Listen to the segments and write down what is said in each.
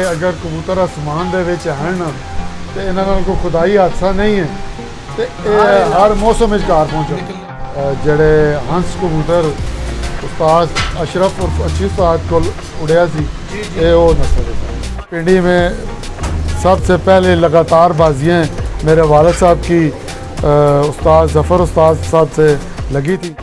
अगर कबूतर आसमान दे विच हैन ते इन्हां नाल कोई खुदाई हादसा नहीं है ते हर मौसम में घर पहुँचो। जेड़े हंस कबूतर उस्ताद अशरफ और अच्छी उस्ताद को उड़िया सी ये वो नस्ल है। पिंडी में सबसे पहले लगातार बाजियाँ मेरे वालिद साहब की उस्ताद ज़फ़र उस्ताद साहब से लगी थी।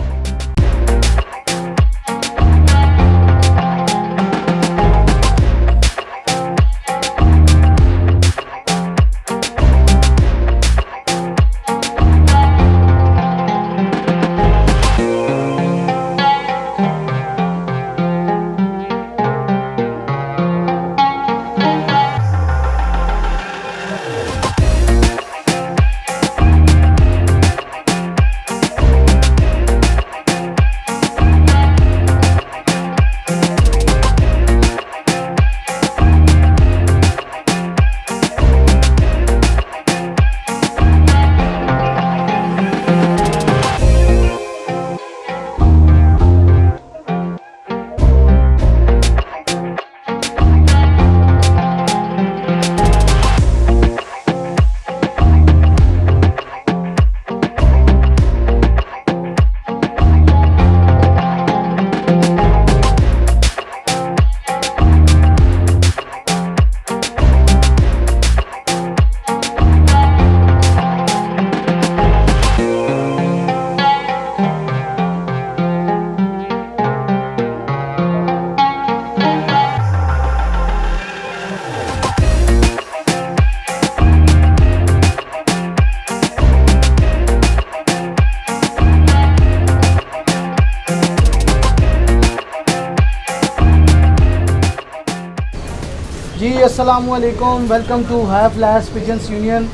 जी अस्सलामुअलैकुम, welcome to high flash pigeons union.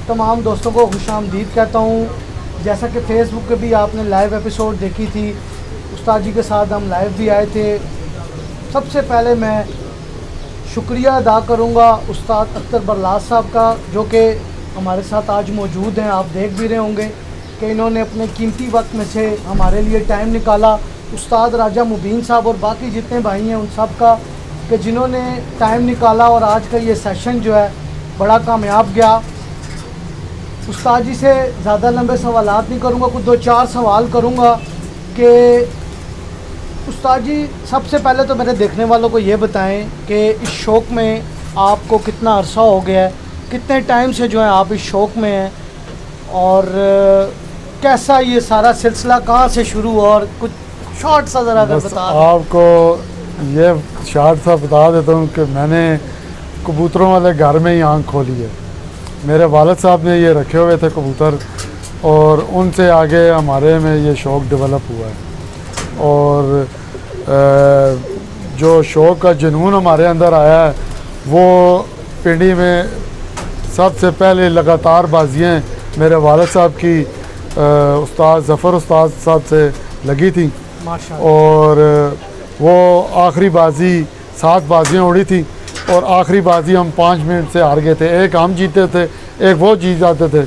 तमाम दोस्तों को खुशामदीद कहता हूँ। जैसा कि फेसबुक पे भी आपने लाइव एपिसोड देखी थी, उस्ताद जी के साथ हम लाइव भी आए थे। सबसे पहले मैं शुक्रिया अदा करूँगा उस्ताद अख्तर बरलास साहब का, जो कि हमारे साथ आज मौजूद हैं। आप देख भी रहे होंगे कि इन्होंने अपने कीमती वक्त में से हमारे लिए टाइम निकाला। उस्ताद राजा मुबीन साहब और बाकी जितने भाई हैं उन सब का कि जिन्होंने टाइम निकाला और आज का ये सेशन जो है बड़ा कामयाब गया। उस्ताद जी से ज़्यादा लंबे सवालात नहीं करूँगा, कुछ 2-4 सवाल करूँगा कि उस्ताद जी सबसे पहले तो मेरे देखने वालों को ये बताएं कि इस शौक़ में आपको कितना अरसा हो गया है, कितने टाइम से जो है आप इस शौक़ में हैं, और कैसा ये सारा सिलसिला कहाँ से शुरू हुआ, और कुछ शॉर्ट सा ज़रा अगर बता दें। आपको ये शार्ट सा बता देता हूँ कि मैंने कबूतरों वाले घर में ही आँख खोली है। मेरे वालिद साहब ने ये रखे हुए थे कबूतर, और उनसे आगे हमारे में ये शौक़ डेवलप हुआ है। और जो शौक़ का जुनून हमारे अंदर आया है वो पिंडी में सबसे पहले लगातार बाजियाँ मेरे वालिद साहब की उस्ताद ज़फ़र उस्ताद साहब से लगी थी। माशाअल्लाह। और वो आखिरी बाजी 7 बाजियाँ उड़ी थी और आखिरी बाजी हम 5 मिनट से हार गए थे। एक हम जीते थे, एक वो जीत जाते थे,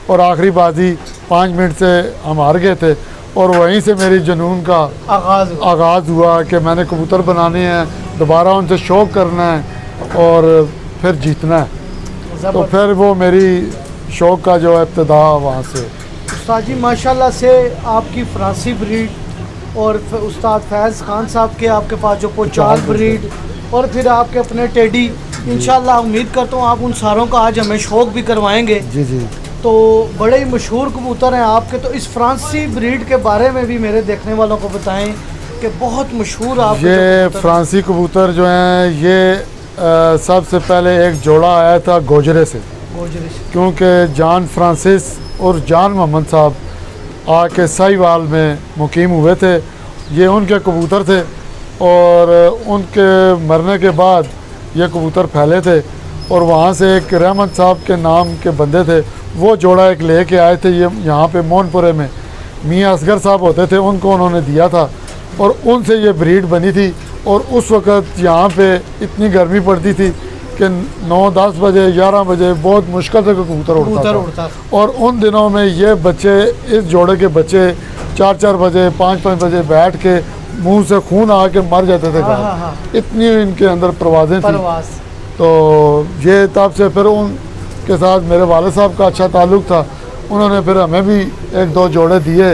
और आखिरी बाजी 5 मिनट से हम हार गए थे। और वहीं से मेरी जुनून का आगाज़ हुआ कि मैंने कबूतर बनाने हैं, दोबारा उनसे शौक़ करना है और फिर जीतना है। तो फिर वो मेरी शौक़ का जो इब्तिदा वहाँ से। उस्ताद जी माशाल्लाह से आपकी फ़रांसी ब्रीड, और उस्ताद फैज़ खान साहब के आपके पास जो पोचाल ब्रीड, और फिर आपके अपने टेडी, इंशाल्लाह उम्मीद करता हूँ आप उन सारों का आज हमें शौक़ भी करवाएंगे। जी जी। तो बड़े ही मशहूर कबूतर हैं आपके, तो इस फ्रांसी ब्रीड के बारे में भी मेरे देखने वालों को बताएं कि बहुत मशहूर आप ये फ्रांसी कबूतर जो हैं ये सबसे पहले एक जोड़ा आया था गोजरे से, क्योंकि जान फ्रांसिस और जान मोहम्मद साहब आके साहिवाल में मुकीम हुए थे। ये उनके कबूतर थे और उनके मरने के बाद ये कबूतर फैले थे, और वहाँ से एक रहमत साहब के नाम के बंदे थे, वो जोड़ा एक लेके आए थे। ये यहाँ पे मोहनपुरे में मियाँ असगर साहब होते थे, उनको उन्होंने दिया था और उनसे ये ब्रीड बनी थी। और उस वक़्त यहाँ पे इतनी गर्मी पड़ती थी कि 9-10 बजे 11 बजे बहुत मुश्किल से कबूतर उड़ता था। और उन दिनों में ये बच्चे, इस जोड़े के बच्चे 4-4 बजे 5-5 बजे बैठ के मुंह से खून आके मर जाते थे। इतनी इनके अंदर परवाज़ें थी। तो ये तब से फिर उनके साथ मेरे वाले साहब का अच्छा ताल्लुक़ था। उन्होंने फिर हमें भी एक दो जोड़े दिए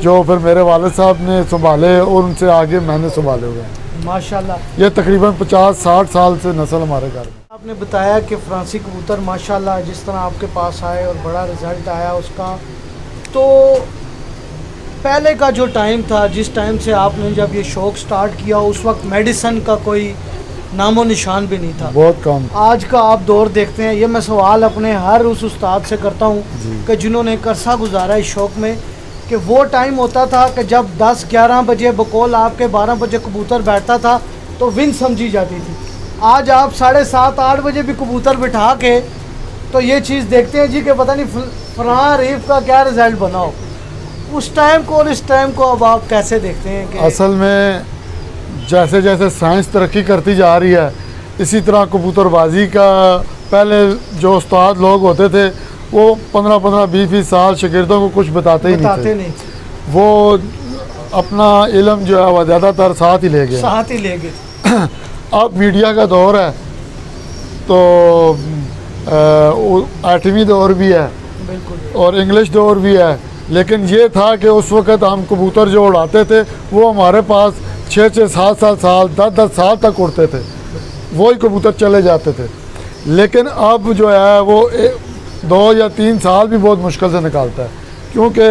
जो फिर मेरे वाले साहब ने संभाले और उनसे आगे मैंने संभाले हुए हैं। माशाल्लाह। ये तकरीबन 50-60 साल से नस्ल हमारे घर में। आपने बताया कि फ्रांसी कबूतर माशाल्लाह जिस तरह आपके पास आए और बड़ा रिज़ल्ट आया उसका, तो पहले का जो टाइम था, जिस टाइम से आपने जब ये शौक़ स्टार्ट किया, उस वक्त मेडिसन का कोई नामो निशान भी नहीं था, बहुत कम। आज का आप दौर देखते हैं। ये मैं सवाल अपने हर उस उस्ताद से करता हूँ कि जिन्होंने एक अरसा गुजारा इस शौक़ में, कि वो टाइम होता था कि जब 10-11 बजे बकौल आपके 12 बजे कबूतर बैठता था तो विन समझी जाती थी। आज आप 7:30-8 बजे भी कबूतर बिठा के तो ये चीज़ देखते हैं जी कि पता नहीं फलां रीफ का क्या रिज़ल्ट बना हो। उस टाइम को और इस टाइम को अब आप कैसे देखते हैं कि असल में जैसे जैसे साइंस तरक्की करती जा रही है, इसी तरह कबूतरबाजी का पहले जो उस्ताद लोग होते थे वो 15-15, 20-20 साल शागिर्दों को कुछ बताते ही नहीं थे। वो अपना इल्म जो है वह ज़्यादातर साथ ही ले गए। अब मीडिया का दौर है तो 8वीं दौर भी है और इंग्लिश दौर भी है, लेकिन ये था कि उस वक़्त हम कबूतर जो उड़ाते थे वो हमारे पास 6-6, 7-7 साल, 10-10 साल तक उड़ते थे, वही कबूतर चले जाते थे। लेकिन अब जो है वो 2 या 3 साल भी बहुत मुश्किल से निकालता है, क्योंकि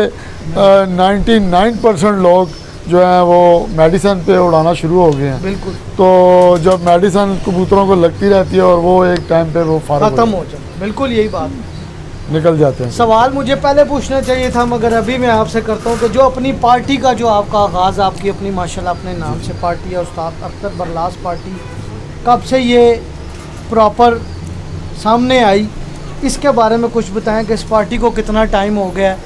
99% लोग जो है वो मेडिसन पे उड़ाना शुरू हो गए हैं। बिल्कुल। तो जब मेडिसन कबूतरों को लगती रहती है और वो एक टाइम पे वो ख़त्म हो जाए, बिल्कुल यही बात निकल जाते हैं। सवाल मुझे पहले पूछना चाहिए था मगर अभी मैं आपसे करता हूँ कि जो अपनी पार्टी का जो आपका आगाज़, आपकी अपनी माशाल्लाह अपने नाम से पार्टी है, उस्ताद अख्तर बरलास पार्टी, कब से ये प्रॉपर सामने आई, इसके बारे में कुछ बताएं कि इस पार्टी को कितना टाइम हो गया है,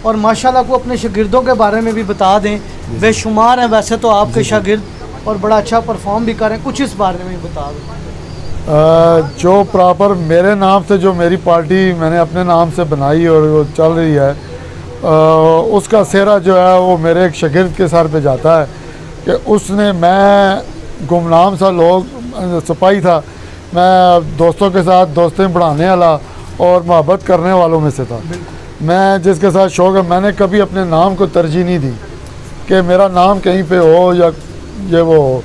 और माशाल्लाह को अपने शागिर्दों के बारे में भी बता दें। बेशुमार हैं वैसे तो आपके शागिर्द और बड़ा अच्छा परफॉर्म भी करें, कुछ इस बारे में भी बता दें। जो प्रॉपर मेरे नाम से जो मेरी पार्टी मैंने अपने नाम से बनाई और वो चल रही है, उसका सेहरा जो है वो मेरे एक शागिर्द के सर पे जाता है कि उसने, मैं गुमनाम सा लोग सिपाही था, मैं दोस्तों के साथ दोस्तें बढ़ाने वाला और मोहब्बत करने वालों में से था। मैं जिसके साथ शौक़ है, मैंने कभी अपने नाम को तरजीह नहीं दी कि मेरा नाम कहीं पे हो या ये वो हो।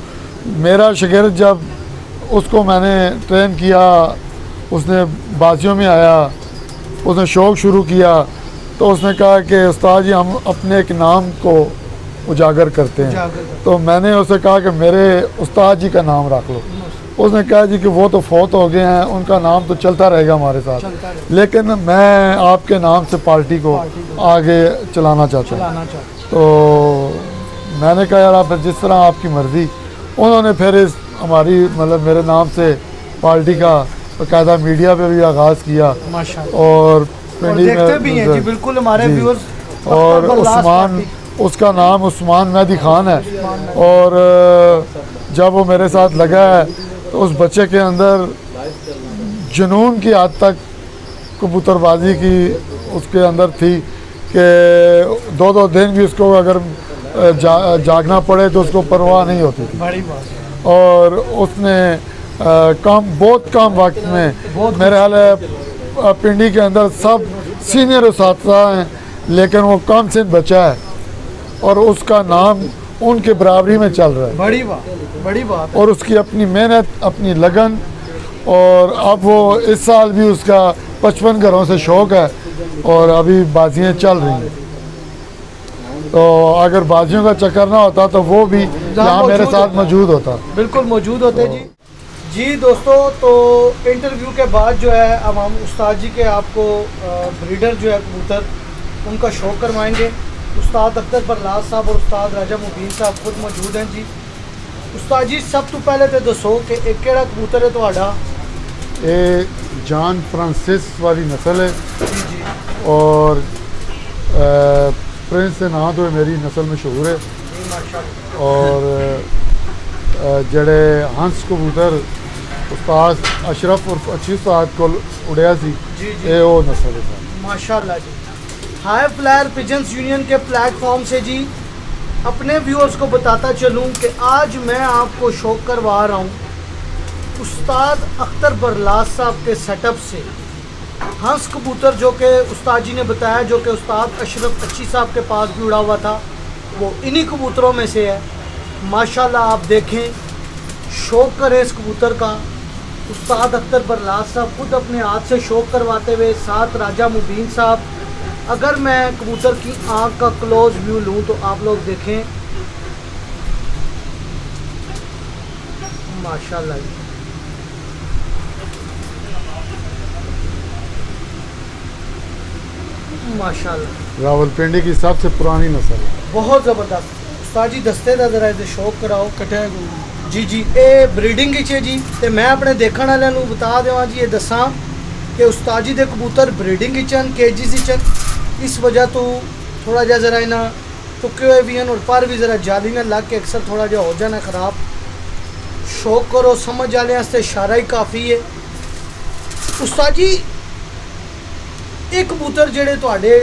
मेरा शागिर्द जब उसको मैंने ट्रेन किया, उसने बाजियों में आया, उसने शौक़ शुरू किया, तो उसने कहा कि उस्ताद जी हम अपने एक नाम को उजागर करते हैं। तो मैंने उसे कहा कि मेरे उस्ताद जी का नाम रख लो। उसने कहा जी कि वो तो फौत हो गए हैं, उनका नाम तो चलता रहेगा हमारे साथ, लेकिन मैं आपके नाम से पार्टी को आगे चलाना चाहता हूँ। तो मैंने कहा यार आप जिस तरह आपकी मर्ज़ी। उन्होंने फिर इस हमारी मतलब मेरे नाम से पार्टी का बाकायदा मीडिया पे भी आगाज़ किया और देखते भी हैं जी, बिल्कुल हमारे व्यूअर्स। और उस्मान, उसका नाम उस्मान मेहदी खान है, और जब वो मेरे साथ लगा है तो उस बच्चे के अंदर जुनून की हद तक कबूतरबाजी की उसके अंदर थी कि 2-2 दिन भी उसको अगर जागना पड़े तो उसको परवाह नहीं होती थी। बड़ी बात। और उसने बहुत कम वक्त में, मेरे हाल है पिंडी के अंदर सब सीनियर उस्ताद हैं, लेकिन वो कम से बचा है और उसका नाम उनके बराबरी में चल रहा है। बड़ी बात, बड़ी बात। और उसकी अपनी मेहनत, अपनी लगन, और अब वो इस साल भी उसका 55 घरों से शौक़ है और अभी बाजियाँ चल रही हैं। तो अगर बाजियों का चक्कर ना होता तो वो भी यहाँ मेरे साथ मौजूद होता। बिल्कुल मौजूद होते जी दोस्तों। तो इंटरव्यू के बाद जो है अब हम उस्ताद जी के आपको ब्रीडर जो है कबूतर उनका शौक़ करवाएंगे। उस्ताद अख्तर बरलास साहब और उस्ताद राजा मुबीन साहब खुद मौजूद हैं जी। उस्ताद जी सब तो पहले तो दसो कि एक केड़ा कबूतर है तुहाडा? ये जॉन फ्रांसिस वाली नस्ल है जी। और प्रिंस से ना तो मेरी नस्ल मशहूर है। और जड़े हंस कबूतर उस्ताद अशरफ और अच्छी उस्ताद को उड़िया सी, ये वो नस्ल है माशाल्लाह जी। हाई फ्लायर पिजन्स यूनियन के प्लेटफॉर्म से जी अपने व्यूअर्स को बताता चलूं कि आज मैं आपको शौक़ करवा रहा हूं उस्ताद अख्तर बरलास साहब के सेटअप से हंस कबूतर जो कि उस्ताद जी ने बताया, जो कि उस्ताद अशरफ अच्छी साहब के पास भी उड़ा हुआ था, वो इन्हीं कबूतरों में से है। माशाल्लाह आप देखें, शौक़ करें इस कबूतर का। उस्ताद अख्तर बरलास साहब खुद अपने हाथ से शौक़ करवाते हुए, साथ राजा मुबीन साहब। अगर मैं कबूतर की आँख का क्लोज व्यू लूँ तो आप लोग देखें, माशाल्लाह माशाल्लाह रावलपिंडी की सबसे पुरानी नस्ल है। बहुत ज़बरदस्त। उस्ताद जी दस्ते का जरा इधर शौक कराओ। कटिया जी जी, ये ब्रीडिंग है जी। तो मैं अपने देखने वाले को बता देवां जी, ये दसा कि उस्ताद जी के कबूतर ब्रीडिंग चन केजी सी चन, इस वजह तो थोड़ा जहा जरा इन्हें टुके हुए भी हैं और पर भी जरा जाली ना लग के अक्सर थोड़ा जहा हो जाना खराब। शौक करो, समझ वाले वास्ते इशारा ही काफ़ी है। उस्ताद जी ये कबूतर जेड़े तुहाडे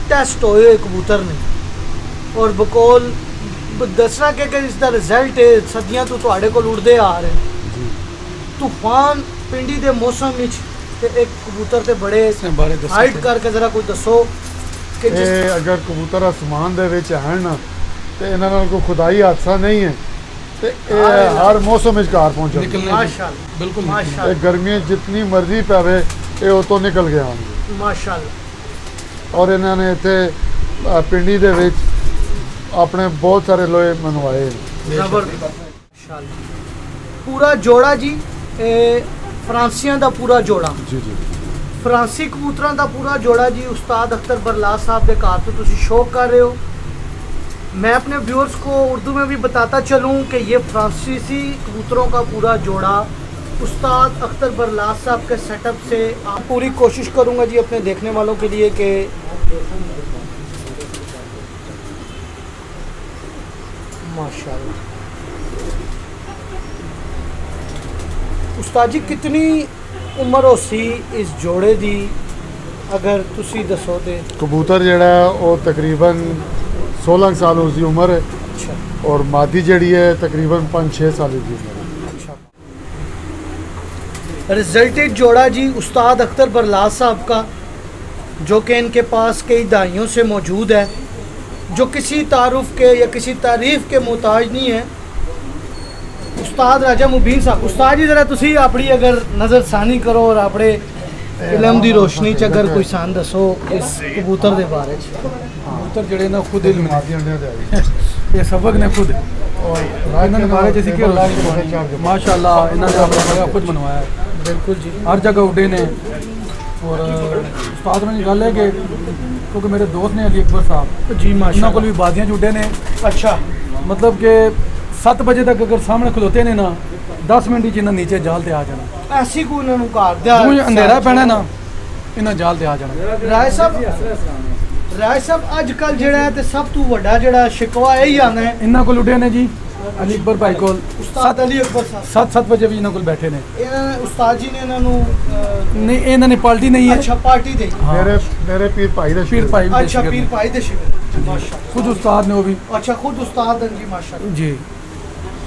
टेस्ट होए कबूतर ने और बकोल दसना कि इसका रिजल्ट है सदियां तो तुहाडे कोल उड़दे आ रहे, तूफान पिंडी दे मौसम विच ते एक कबूतर ते बड़े हाइट करके जरा कोई दसो कि अगर कबूतर आसमान दे विच हैं ना ते इन्हां नाल कोई खुदाई हादसा नहीं है, ते हर मौसम विच घर पहुंच जाते। माशाल्लाह बिल्कुल माशाल्लाह, गर्मियां जितनी मर्जी पवे ये उतों निकल के आएंगे माशाल्लाह। और इन्होंने इतने पिंडी दे विच अपने बहुत सारे लोहे मनवाए हैं। माशाल्लाह। पूरा जोड़ा जी, फ्रांसियां दा पूरा जोड़ा जी जी, फ्रांसी कबूतरां दा पूरा जोड़ा जी। उस्ताद अख्तर बरलास साहब के घर तो तुसी शौक कर रहे हो। मैं अपने व्यूअर्स को उर्दू में भी बताता चलूँ कि ये फ्रांसीसी कबूतरों का पूरा जोड़ा उस्ताद अख्तर बरलास साहब के सेटअप से। आप पूरी कोशिश करूँगा जी अपने देखने वालों के लिए कि माशाल्लाह। उस्ताद जी कितनी उम्र हो सी इस जोड़े दी, अगर तुसी दसो ते। कबूतर जड़ा है वो तकरीबन 16 साल उसकी उम्र है अच्छा और मादी जड़ी है तकरीबन 5-6 साल की उम्र है। अच्छा। रिजल्टेड जोड़ा जी उस्ताद अख्तर बरलास साहब का, जो कि इनके पास कई दहाइयों से मौजूद है, जो किसी तारुफ के या किसी तारीफ़ के मोहताज नहीं है। उस्ताद राजा मुबीन साहब, उस्ताद जी ज़रा तुसी अपनी अगर नज़र सानी करो और अपने इलम दी रोशनी च अगर कोई सान दसो इस कबूतर के बारे च। कबूतर जड़े ना खुद इल्म मादी अंडे दे आई ये सबक ने खुद और इन्होंने बारे च सीखे माशाल्लाह, इन्होंने अपना जगह खुद बनवाया है। बिल्कुल जी, हर जगह उड़े ने। और उस्ताद ने गल है कि क्योंकि मेरे दोस्त ने अली अकबर साहब जी उन्होंने को माशाल्लाह। भी बादियाँ जुड़े ने। अच्छा मतलब कि 7 बजे तक अगर सामने खलोते ने ना 10 मिनट च इन्हें नीचे जाल ते आ जाना। ऐसी को इन्होंने घर दिया जिवें अंधेरा पैना ना इन्हें जाल ते आ जाना। राय साहब अजकल जेड़ा है ते सब तो वड्डा जेड़ा शिकवा यही आना है इन्हों को उड़े ने जी अली अकबर भाई को उस्ताद अली अकबर साहब। 7 बजे भी इन्हों को बैठे ने। इन्होंने उस्ताद जी ने इन्होंने नहीं इन्होंने पार्टी नहीं है। अच्छा पार्टी दी। हाँ। मेरे पीर भाई दे पीर भाई भी अच्छा शिगर पीर ने। भाई दे शिगर माशाल्लाह। खुद उस्ताद ने वो भी अच्छा खुद उस्ताद हैं जी माशाल्लाह। जी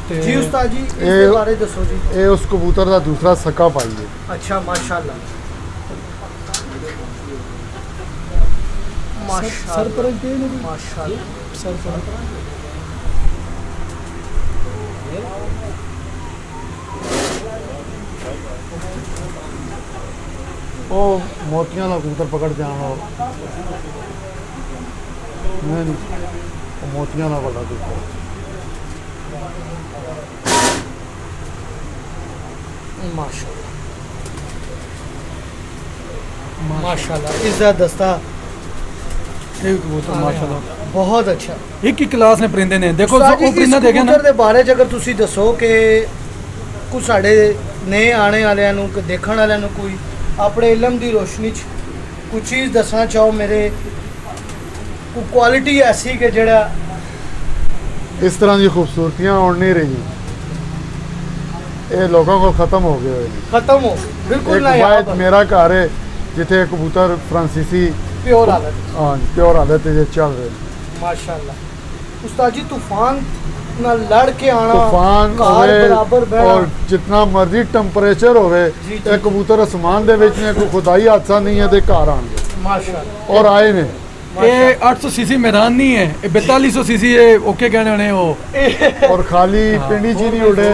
ते जी उस्ताद जी इसके ये- बारे दसो जी। ये उस कबूतर का दूसरा सक्का पाई है। अच्छा माशाल्लाह सर पर माशाल्लाह। सर पर वो मोतियां का कबूतर पकड़ जाना नहीं, वो मोतियां का बड़ा कबूतर। माशाल्लाह माशाल्लाह। इसका दस्ता एक कबूतर माशाल्लाह बहुत अच्छा। एक ही क्लास ने परिंदे ने। देखो उस्ताद जी, वो परिंदा इस देखे ना कबूतर दे बारे च अगर तुसी दसो कि कुछ साढ़े नए आने वालियां नूं कि देखण वालियां नूं कोई अपने इलम दी रोशनी च कोई चीज़ दसना चाहो मेरे, कोई क्वालिटी ऐसी कि जेड़ा इस तरह की खूबसूरतियाँ उड़ नहीं रही, ये लोगों को ख़त्म हो गया है। खत्म हो बिल्कुल एक ना वायद याद मेरा घर है जिथे कबूतर फ्रांसीसी प्योर हालत। हाँ प्योर हालत है, चल रहे हैं। माशाल्लाह उस्ताद जी तूफान ना लड़ के आना तूफान कार होवे बराबर बहना और जितना मर्जी टैंपरेचर होवे जी, जी, ये कबूतर आसमान दे विच ने कोई खुदाई हादसा नहीं है ते घर आणगे माशाल्लाह और आए ने ये 800 सीसी मैदान नहीं है, ये 4200 सीसी है। ओके कहने होने वो और खाली पिंडी च नहीं उड़े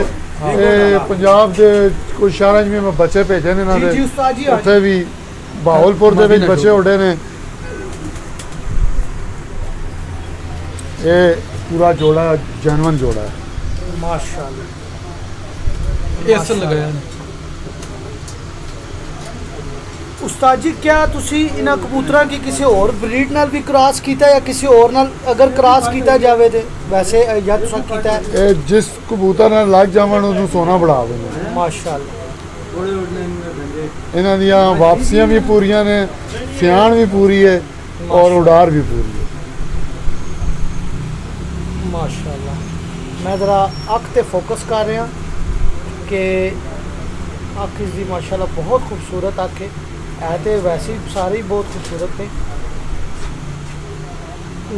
ये पंजाब दे कोई शहरां च भी मैं बच्चे भेजे ने ना जी जी दे उस्ताद जी हाँ जी। उत्थे भी बाहुलपुर दे विच मदीना बच्चे उड़े ने ये पूरा जोड़ा जेन्युइन जोड़ा है माशाल्लाह ये असल लगाया ने। उस्ताद जी क्या तुसी इन्हां कबूतरां की किसी और ब्रीड नाल भी क्रॉस कीता या किसी और नाल अगर क्रॉस कीता जावे ते वैसे या तुसा कीता है ये जिस कबूतर नाल लग जावन ਉਹਨੂੰ सोना बढ़ा देंगे माशाल्लाह ਇਹਨਾਂ ਦੀਆਂ ਵਾਪਸੀਆਂ ਵੀ ਪੂਰੀਆਂ ਨੇ ਸਿਆਣ ਵੀ ਪੂਰੀ ਹੈ ਔਰ ਉਡਾਰ ਵੀ ਪੂਰੀ ਹੈ माशाल्लाह मैं ज़रा अख ते फोकस कर रहा कि अख इसकी माशाल्लाह बहुत खूबसूरत अख है तो वैसे ही सारे ही बहुत खूबसूरत ने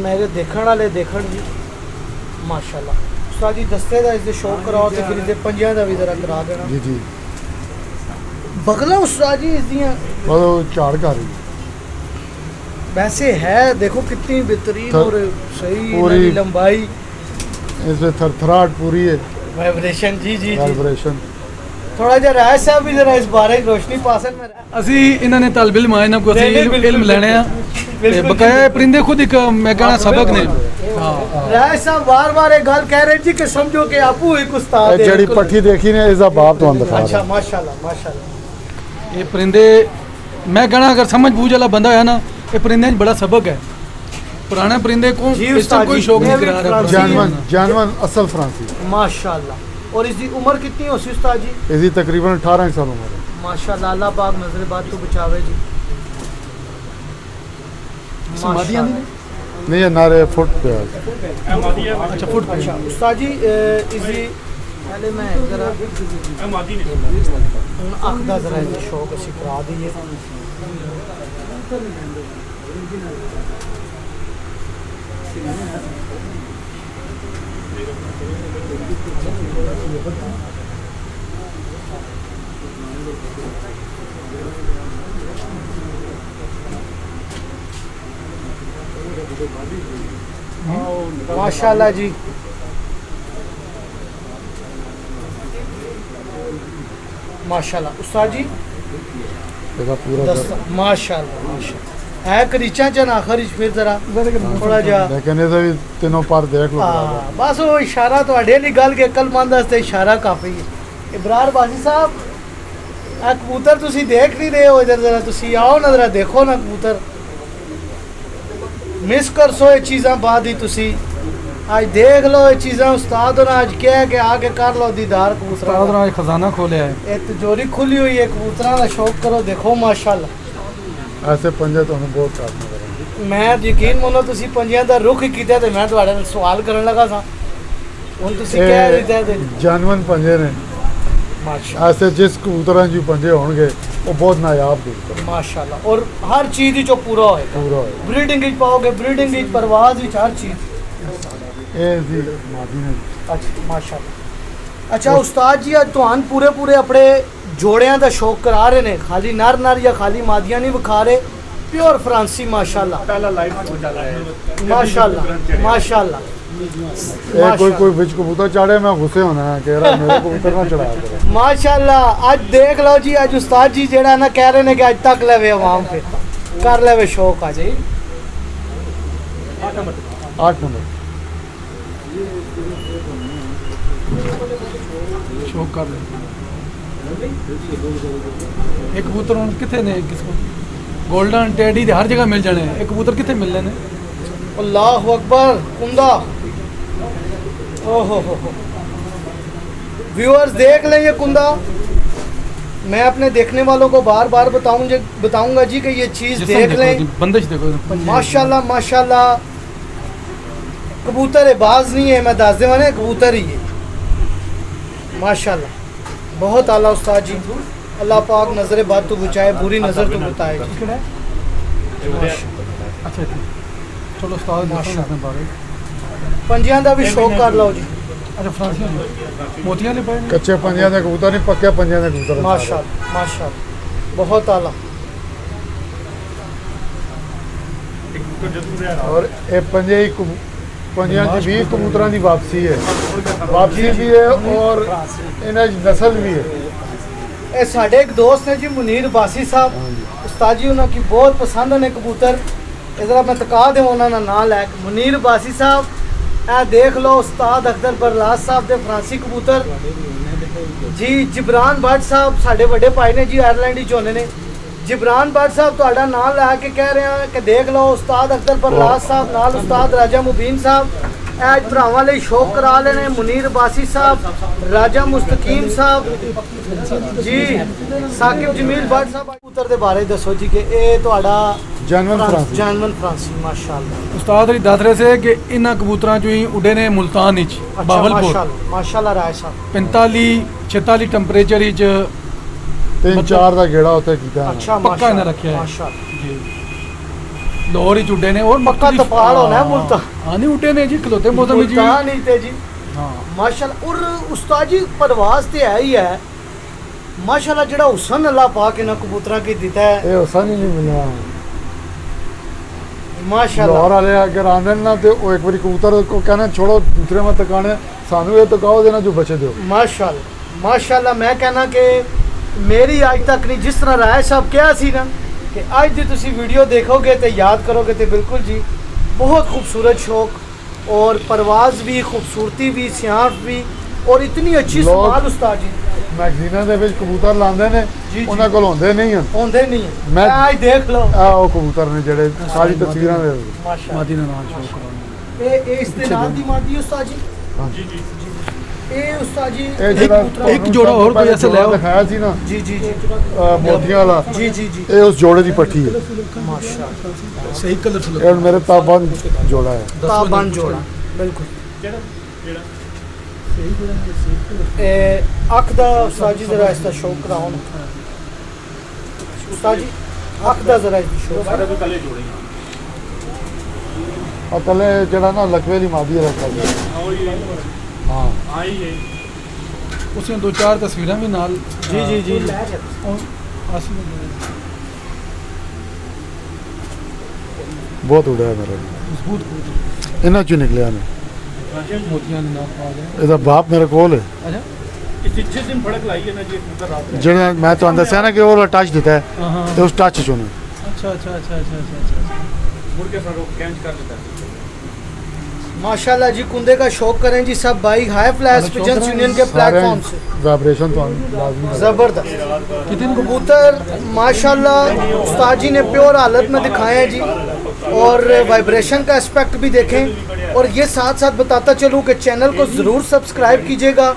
मेरे देखने वाले देखण जी माशाल्लाह उस्ताद जी दस्ते का इसके शौक कराओ तो फिर इसके पंजियां का भी ज़रा करा देना ਜੀ ਜੀ बगला उस्ताद जी इसदियां ਮਤਲਬ ਝਾੜ ਕਰ ਰਹੀ वैसे है देखो कितनी बेहतरीन तो और सही पूरी- इनकी लंबाई इसमें थरथराहट पूरी है वाइब्रेशन जी जी जी वाइब्रेशन थोड़ा जिहा राय साहब भी जरा इस बारे रोशनी पासन में ਅਸੀਂ ਇਹਨਾਂ ਨੇ ਤਲਬ ਇਲਮ ਆਏ ਨਾ ਕੋਈ ਨਹੀਂ, ਅਸੀਂ ਬਿਲਕੁਲ, ਇਲਮ ਲੈਣੇ ਆ ਤੇ ਬਿਲਕੁਲ, ਬਕਾਇਆ ਇਹ ਪਰਿੰਦੇ ਖੁਦ ਇੱਕ ਮੈਂ ਕਹਣਾ ਸਬਕ ਨੇ। ਹਾਂ राय साहब बार बार एक गल कह रहे जी कि समझो कि आपू एक उस्ताद ਇਹ है ਜਿਹੜੀ ਪੱਠੀ ਦੇਖੀ ਨੇ ਇਸ ਦਾ ਬਾਪ ਤੁਹਾਨੂੰ ਦਿਖਾ अच्छा ਰਿਹਾ माशाल्लाह माशाल्लाह ਇਹ ਪਰਿੰਦੇ ਮੈਂ ਕਹਣਾ ਅਗਰ ਸਮਝ ਬੂਝ ਵਾਲਾ ਬੰਦਾ ਹੋਇਆ ਨਾ ਇਹ ਪਰਿੰਦਿਆਂ 'ਚ ਬੜਾ ਸਬਕ ਹੈ। ਪੁਰਾਣੇ ਪਰਿੰਦੇ ਕੋ ਜੀ ਇਸ ਉਸਤਾਦ ਤੋਂ ਕੋਈ ਜੀ, ਸ਼ੌਕ ਇਹ ਨਹੀਂ ਵੀ ਕਰਾ ਰਿਹਾ। जानवन जानवन असल फ्रांसी माशाल्लाह और इसकी उम्र कितनी हो सी उस्ताद जी इसकी तकरीबन 18 साल उम्र है माशाल्लाह अल्लाह पाक नजर बात तो बचावे जी मादियां दी नहीं ये नारे फुट पे है। अच्छा फुट पे अच्छा उस्ताद जी इसकी पहले मैं जरा ਹੁਣ ਅੱਖ ਦਾ ਜ਼ਰਾ ਇਹ ਸ਼ੌਕ ਅਸੀਂ ਕਰਾ ਦਈਏ माशाल्लाह जी माशाल्लाह उस्ताद जी इसका पूरा दस्ता माशाल्लाह माशाल्लाह है करीचा चन आखिर च फिर जरा थोड़ा जा लेकिन ये भी तीनों पर देख लो हाँ बस वो इशारा ਤੁਹਾਡੇ ਵਾਲੀ ਗੱਲ ਕੇ ਅਕਲਮੰਦ ਵਾਸਤੇ ਇਸ਼ਾਰਾ ਕਾਫੀ ਹੈ ਇਬਰਾਰ ਬਾਜੀ ਸਾਹਿਬ ਆ ਕਬੂਤਰ ਤੁਸੀਂ ਦੇਖ ਨਹੀਂ ਰਹੇ ਹੋ ਇਧਰ ਜ਼ਰਾ ਤੁਸੀਂ ਆਓ ਨਾ ਜ਼ਰਾ ਦੇਖੋ ਨਾ ਕਬੂਤਰ ਮਿਸ ਕਰ ਸੋ ਇਹ ਚੀਜ਼ਾਂ ਬਾਅਦ ਹੀ ਤੁਸੀਂ ਅੱਜ ਦੇਖ ਲਓ ਇਹ ਚੀਜ਼ਾਂ ਉਸਤਾਦ ਨੇ ਅੱਜ ਕਿਹਾ ਕਿ ਆ ਕੇ ਕਰ ਲਓ ਦੀਦਾਰ ਕਬੂਤਰਾਂ ਉਸਤਾਦ ਦਾ ਨੇ ਖਜ਼ਾਨਾ ਖੋਲਿਆ ਹੈ। ਇਹ ਤਿਜੋਰੀ ਖੁੱਲੀ ਹੋਈ ਹੈ ਕਬੂਤਰਾਂ ਦਾ ਸ਼ੌਕ ਕਰੋ ਦੇਖੋ ਮਾਸ਼ਾਅੱਲਾ ऐसे पंजे तो हमें बहुत काटने पड़ेंगे ਮੈਂ ਯਕੀਨ ਮੰਨੋ ਤੁਸੀਂ ਪੰਜਿਆਂ ਦਾ ਰੁਖ ਕੀਤਾ ਤੇ ਮੈਂ ਤੁਹਾਡੇ ਨਾਲ ਸਵਾਲ ਕਰਨ ਲੱਗਾ ਸਾਂ ਹੁਣ ਤੁਸੀਂ ਕਹਿ ਰਹੇ ਤੇ जानवन पंजे ने ਮਾਸ਼ਾਅੱਲਾ ऐसे जिस कबूतर जी पंजे होंगे वो बहुत नायाब कबूतर माशाल्लाह और हर चीज़ जो पूरा होएगा पूरा है ब्रीडिंग विच पाओगे ब्रीडिंग विच परवाज विच हर चीज़ ये जी मादी ने अच्छा माशाल्लाह अच्छा उस्ताद जी आज तुहान पूरे पूरे अपने जोड़ियां दा शौक करा रहे ने खाली नर नर या खाली मादियां नहीं विखा रहे प्योर फ्रांसी माशाल्लाह पहला लाइव हो जाता है माशाल्लाह माशाल्लाह ये कोई बिच कबूतर चढ़े मैं गुस्से होना है कह रहा मेरे कबूतर ना चढ़ाया करो माशाल्लाह आज देख लो जी आज उस्ताद जी जेड़ा ना कह रहे ने कि आज तक लेवे आवाम पे कर लेवे शौक आ जाए 8 नंबर ਸ਼ੌਕ ਕਰ ਲੈ ਇਹ ਕਬੂਤਰ ਹੁਣ ਕਿੱਥੇ ਨੇ ਕਿਸ ਕੋ 골ਡਨ ਟੈਡੀ ਦੇ ਹਰ ਜਗ੍ਹਾ ਮਿਲ ਜਾਣੇ ਇਹ ਕਬੂਤਰ ਕਿੱਥੇ ਮਿਲਨੇ ਨੇ। अल्लाह अकबर कुंदा ओहो हो व्यूअर्स देख लें ये कुंदा मैं अपने देखने वालों को बार बार बताऊंगा जी कि ये चीज़ जिस्म देख देखो, लें बंदिश देखो माशाल्लाह माशाल्लाह कबूतर है बाज नहीं है मैं दस दे मैंने कबूतर ही है माशाल्लाह बहुत आला उस्ताद जी अल्लाह पाक नज़र बात तो बचाए बुरी नज़र तो बताए अच्छा चलो उस्ताद माशाल्लाह। बारे पंजियां दा भी शौक कर लो जी। अच्छा फ्रांसिया मोतियां ने पाए ने? कच्चे पंजियां दे कबूतर नहीं, पक्के पंजियां दे कबूतर। माशाअल्लाह माशाअल्लाह बहुत आला। और ये पंजे ही पंजियां च भी कबूतरां दी वापसी है, वापसी भी है और इन्हां च नस्ल भी है। ये साढ़े एक दोस्त है जी मुनीर बासी साहब, उस्ताद जी उन्होंने की बहुत पसंद ने कबूतर। इधर मैं तका दे उन्होंने नाम लैक मुनीर बासी साहब, ए देख लो उस्ताद अख्तर बरलास साहब दे फ्रांसी कबूतर जी। जिब्रान भट्ट साहब साढ़े बड़े भाई ने जी, आयरलैंड ही होने ने। जिब्रान भट्ट साहब तुहाडा नाम लैके कह रहे हैं कि देख लो उस्ताद अख्तर बरलास साहब नाल उस्ताद राजा मुबीन साहब आज भरावां लई शौक करा लेने। मुनीर बासी साहब, राजा मुस्तकीम साहब जी, साकिब जमील भट्ट साहब। कबूतर दे बारे दसो जी कि ये तुहाडा जानवर फ्रांसी। जानवर फ्रांसी माशाअल्लाह। उस्ताद जी दस रहे थे कि इन्हां कबूतरां चों ही उड़े ने मुल्तान विच अच्छा बावलपुर माशाअल्लाह माशाअल्लाह राय साहब। 45-46 टैंपरेचर विच 3-4 ਦਾ ਗੇੜਾ ਉੱਥੇ ਕੀਤਾ। अच्छा पक्का इन्हें रखा है। माशाअल्लाह जी लाहौर ही उड़े ने और पक्का मुख्तलिफ- तपाड़ होना है मुल्तान। हाँ नहीं उड़े ने जी खलोते मौसम में जी। मुल्तान ही थे जी हाँ माशाअल्लाह। और उस्ताद जी परवाज ते है ही है माशाअल्लाह, जेड़ा हुसन अल्लाह पाक इन्हां कबूतरां की दिता है ਇਹ ਹੁਸਨ ਹੀ ਨਹੀਂ ਮਿਲਿਆ। माशाअल्लाह। ਲਾਹੌਰ ਵਾਲੇ ਅਗਰ ਆਉਂਦੇ ਨੇ ਨਾ ਤੇ ਉਹ ਇੱਕ ਵਾਰੀ ਕਬੂਤਰ ਕੋ कहना छोड़ो दूसरे में तकाने, ਸਾਨੂੰ ਇਹ ਤਕਾਓ ਦੇਣਾ ਜੋ बचे ਦਿਓ। माशाअल्लाह माशाअल्लाह। मैं कहना कि मेरी आज तक नहीं, जिस तरह राय साहब कहा सी ना कि आज दी तुसी वीडियो देखोगे तो याद करोगे तो बिल्कुल जी बहुत खूबसूरत शौक और परवाज भी, खूबसूरती भी, सियाफ भी और इतनी अच्छी लोग- संभाल उस्ताद जी ਮੈਗਜ਼ੀਨਾਂ ਦੇ ਵਿੱਚ ਕਬੂਤਰ ਲਾਉਂਦੇ ਨੇ, ਜੀ, ਜੀ। ਉਹਨਾਂ ਕੋਲ ਹੁੰਦੇ ਨਹੀਂ ਹਨ। होंदे नहीं है। मैं- आज देख लो ਆ ਉਹ ਕਬੂਤਰ ਨੇ ਜਿਹੜੇ ਸਾਰੀ ਤਸਵੀਰਾਂ ਦੇ। माशाअल्लाह। मादी ने नाम शौक कराना। ये इस दे नाल दी मादी उस्ताद जी। जी जी ये उस्ताद जी ਇਹ ਜਿਹੜਾ कबूतरा- ਇੱਕ ਜੋੜਾ ਹੋਰ ਕੋਈ ਐਸਾ ਲੈ ਆਓ। ਦਿਖਾਇਆ ਸੀ ਨਾ जी जी जी ਮੋਤੀਆਂ ਵਾਲਾ, जी जी जी ਇਹ ਉਸ ਜੋੜੇ ਦੀ ਪੱਠੀ ਹੈ। माशाअल्लाह। सही कलरफुल ਇਹ ਮੇਰੇ ਤਾਬੰਦ ਜੋੜਾ ਹੈ। ताबन जोड़ा बिल्कुल। अख दा उस्ताद जी जरा इसका शौक कराओ ना उस्ताद जी, अख दा जरा इसकी शौक। और कले ਜਿਹੜਾ ਨਾ ਲਕਵੇ ਦੀ ਮਾਦੀ ਰੱਖਾ ਗਿਆ। ਹਾਂ उसमें 2-4 तस्वीरें भी नाल। जी जी जी और आसिफ ਬਹੁਤ ਉੜਿਆ ਮੇਰਾ। मजबूत कबूतर ਇਹਨਾਂ ਚੋਂ ਨਿਕਲਿਆ ਨੇ। मोतियां ने नाम आ गए। ਇਹਦਾ ਬਾਪ ਮੇਰੇ ਕੋਲ ਹੈ, अच्छा जिस दिन फड़क लाई है ना जी कबूतर रात में ਜਿਹੜਾ ਮੈਂ ਤੁਹਾਨੂੰ ਦੱਸਿਆ ਨਾ ਕਿ ਉਹ ਟੱਚ ਦਿੱਤਾ ਹੈ, हाँ हाँ ਤੇ ਉਸ ਟੱਚ ਚੋਂ ਨੇ। अच्छा अच्छा अच्छा अच्छा अच्छा अच्छा मुड़ के अपना रोक कैच कर लेता है। माशाल्लाह जी। कुंदे का शौक करें जी सब भाई, हाई फ्लैश पिजन्स यूनियन के प्लेटफॉर्म से वाइब्रेशन ਤੁਹਾਨੂੰ ਲਾਜ਼ਮੀ ਹੈ। जबरदस्त कितने कबूतर माशाल्लाह उस्ताद जी ने प्योर हालत में दिखाए हैं जी और वाइब्रेशन का एस्पेक्ट भी देखें। और ये साथ साथ बताता चलूँ कि चैनल को ज़रूर सब्सक्राइब कीजिएगा।